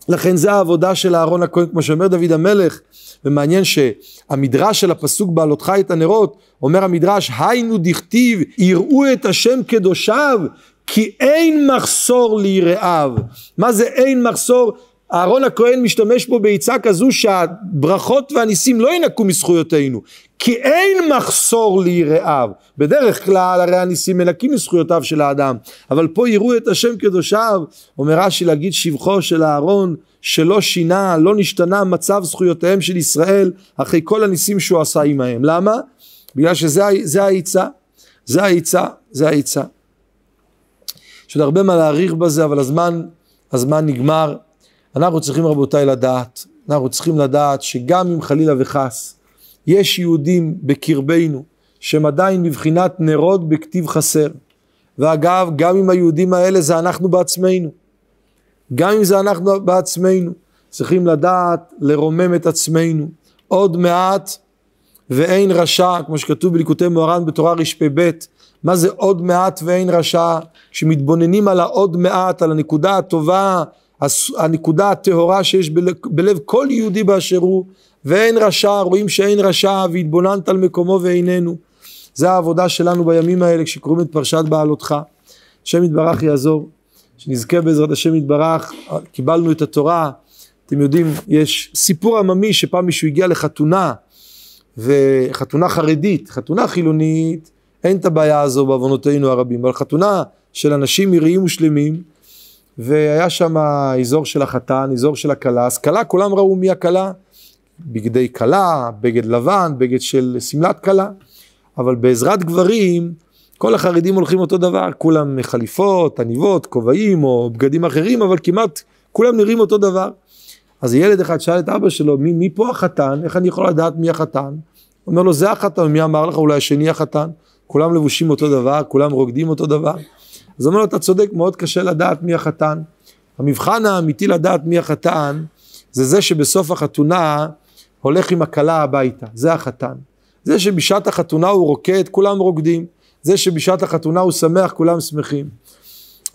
לכן זה העבודה של אהרון הכהן, כמו שאומר דוד המלך. ומעניין שהמדרש של הפסוק בעלותך את הנרות, אומר המדרש, היינו דכתיב יראו את השם קדושיו, כי אין מחסור ליראיו. מה זה אין מחסור? אהרון הכהן משתמש פה בעצה כזו שהברכות והניסים לא ינקו מזכויותינו, כי אין מחסור ליראיו. בדרך כלל הרי הניסים מנקים מזכויותיו של האדם, אבל פה יראו את השם קדושיו. אומר רש"י, להגיד שבחו של אהרון שלא שינה, לא נשתנה מצב זכויותיהם של ישראל אחרי כל הניסים שהוא עשה עמהם. למה? בגלל שזה העצה, זה העצה. יש עוד הרבה מה להעריך בזה, אבל הזמן נגמר. אנחנו צריכים רבותיי לדעת, שגם אם חלילה וחס יש יהודים בקרבנו שהם עדיין מבחינת נרות בכתיב חסר, ואגב גם אם היהודים האלה זה אנחנו בעצמנו, צריכים לדעת לרומם את עצמנו. עוד מעט ואין רשע, כמו שכתוב בליקוטי מוהר"ן בתורה רפ"ב. מה זה עוד מעט ואין רשע? כשמתבוננים על העוד מעט, על הנקודה הטובה, הנקודה הטהורה שיש בלב כל יהודי באשר הוא, ואין רשע, רואים שאין רשע, והתבוננת על מקומו ואיננו. זה העבודה שלנו בימים האלה כשקוראים את פרשת בעלותך. השם יתברך יעזור, שנזכה בעזרת השם יתברך. קיבלנו את התורה. אתם יודעים, יש סיפור עממי שפעם מישהו הגיע לחתונה, וחתונה חרדית, חתונה חילונית, אין את הבעיה הזו בעוונותינו הרבים, אבל חתונה של אנשים יראים ושלמים, והיה שם אזור של החתן, אזור של הכלה. אז כלה, כולם ראו מי הכלה, בגדי כלה, בגד לבן, בגד של סמלת כלה, אבל בעזרת גברים כל החרדים הולכים אותו דבר, כולם חליפות, עניבות, כובעים או בגדים אחרים, אבל כמעט כולם נראים אותו דבר. אז ילד אחד שאל את אבא שלו, מי פה החתן? איך אני יכול לדעת מי החתן? אומר לו, זה החתן. מי אמר לך? אולי השני החתן. כולם לבושים אותו דבר, כולם רוקדים אותו דבר. אז אומר לו, אתה צודק, מאוד קשה לדעת מי החתן. המבחן האמיתי לדעת מי החתן, זה שבסוף החתונה הולך עם הכלה הביתה, זה החתן. זה שבשעת החתונה הוא רוקד, כולם רוקדים. זה שבשעת החתונה הוא שמח, כולם שמחים.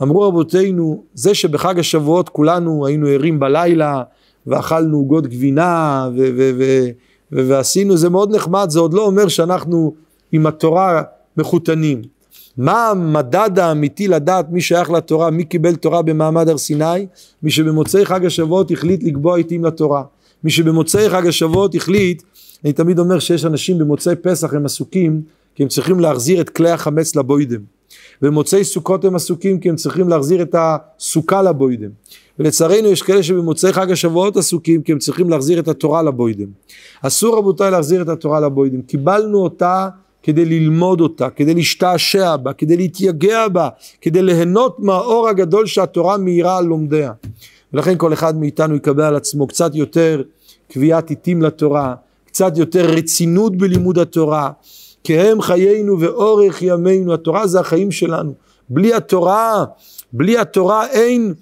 אמרו רבותינו, זה שבחג השבועות כולנו היינו ערים בלילה, ואכלנו עוגות גבינה, ועשינו, זה מאוד נחמד, זה עוד לא אומר שאנחנו עם התורה מחותנים. מה המדד האמיתי לדעת מי שייך לתורה, מי קיבל תורה במעמד הר סיני? מי שבמוצאי חג השבועות החליט לקבוע עיתים לתורה. מי שבמוצאי חג השבועות החליט, אני תמיד אומר שיש אנשים במוצאי פסח הם עסוקים, כי הם צריכים להחזיר את כלי החמץ לבוידם. במוצאי סוכות הם עסוקים, כי הם צריכים להחזיר את הסוכה לבוידם. ולצערנו יש כאלה שבמוצאי חג השבועות עסוקים, כי הם צריכים להחזיר את התורה לבוידם. אסור רבותיי להחזיר את התורה לבוידם. קיבלנו אותה כדי ללמוד אותה, כדי להשתעשע בה, כדי להתייגע בה, כדי ליהנות מהאור הגדול שהתורה מאירה על לומדיה. ולכן כל אחד מאיתנו יקבל על עצמו קצת יותר קביעת עיתים לתורה, קצת יותר רצינות בלימוד התורה, כי הם חיינו ואורך ימינו. התורה זה החיים שלנו. בלי התורה אין,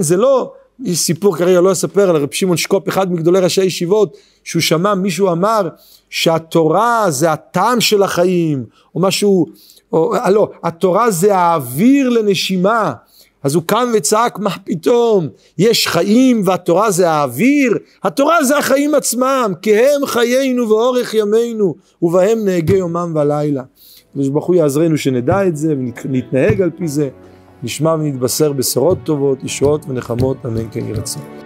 זה לא, יש סיפור כרגע לא אספר על רב שמעון שקופ, אחד מגדולי ראשי ישיבות, שהוא שמע מישהו אמר שהתורה זה הטעם של החיים, או משהו, לא, התורה זה האוויר לנשימה. אז הוא קם וצעק, מה פתאום? יש חיים והתורה זה האוויר? התורה זה החיים עצמם, כי הם חיינו ואורך ימינו, ובהם נהגה יומם ולילה. ברוך הוא יעזרנו שנדע את זה ונתנהג על פי זה, נשמע ונתבשר בשורות טובות, ישועות ונחמות, אמן כן ירצה.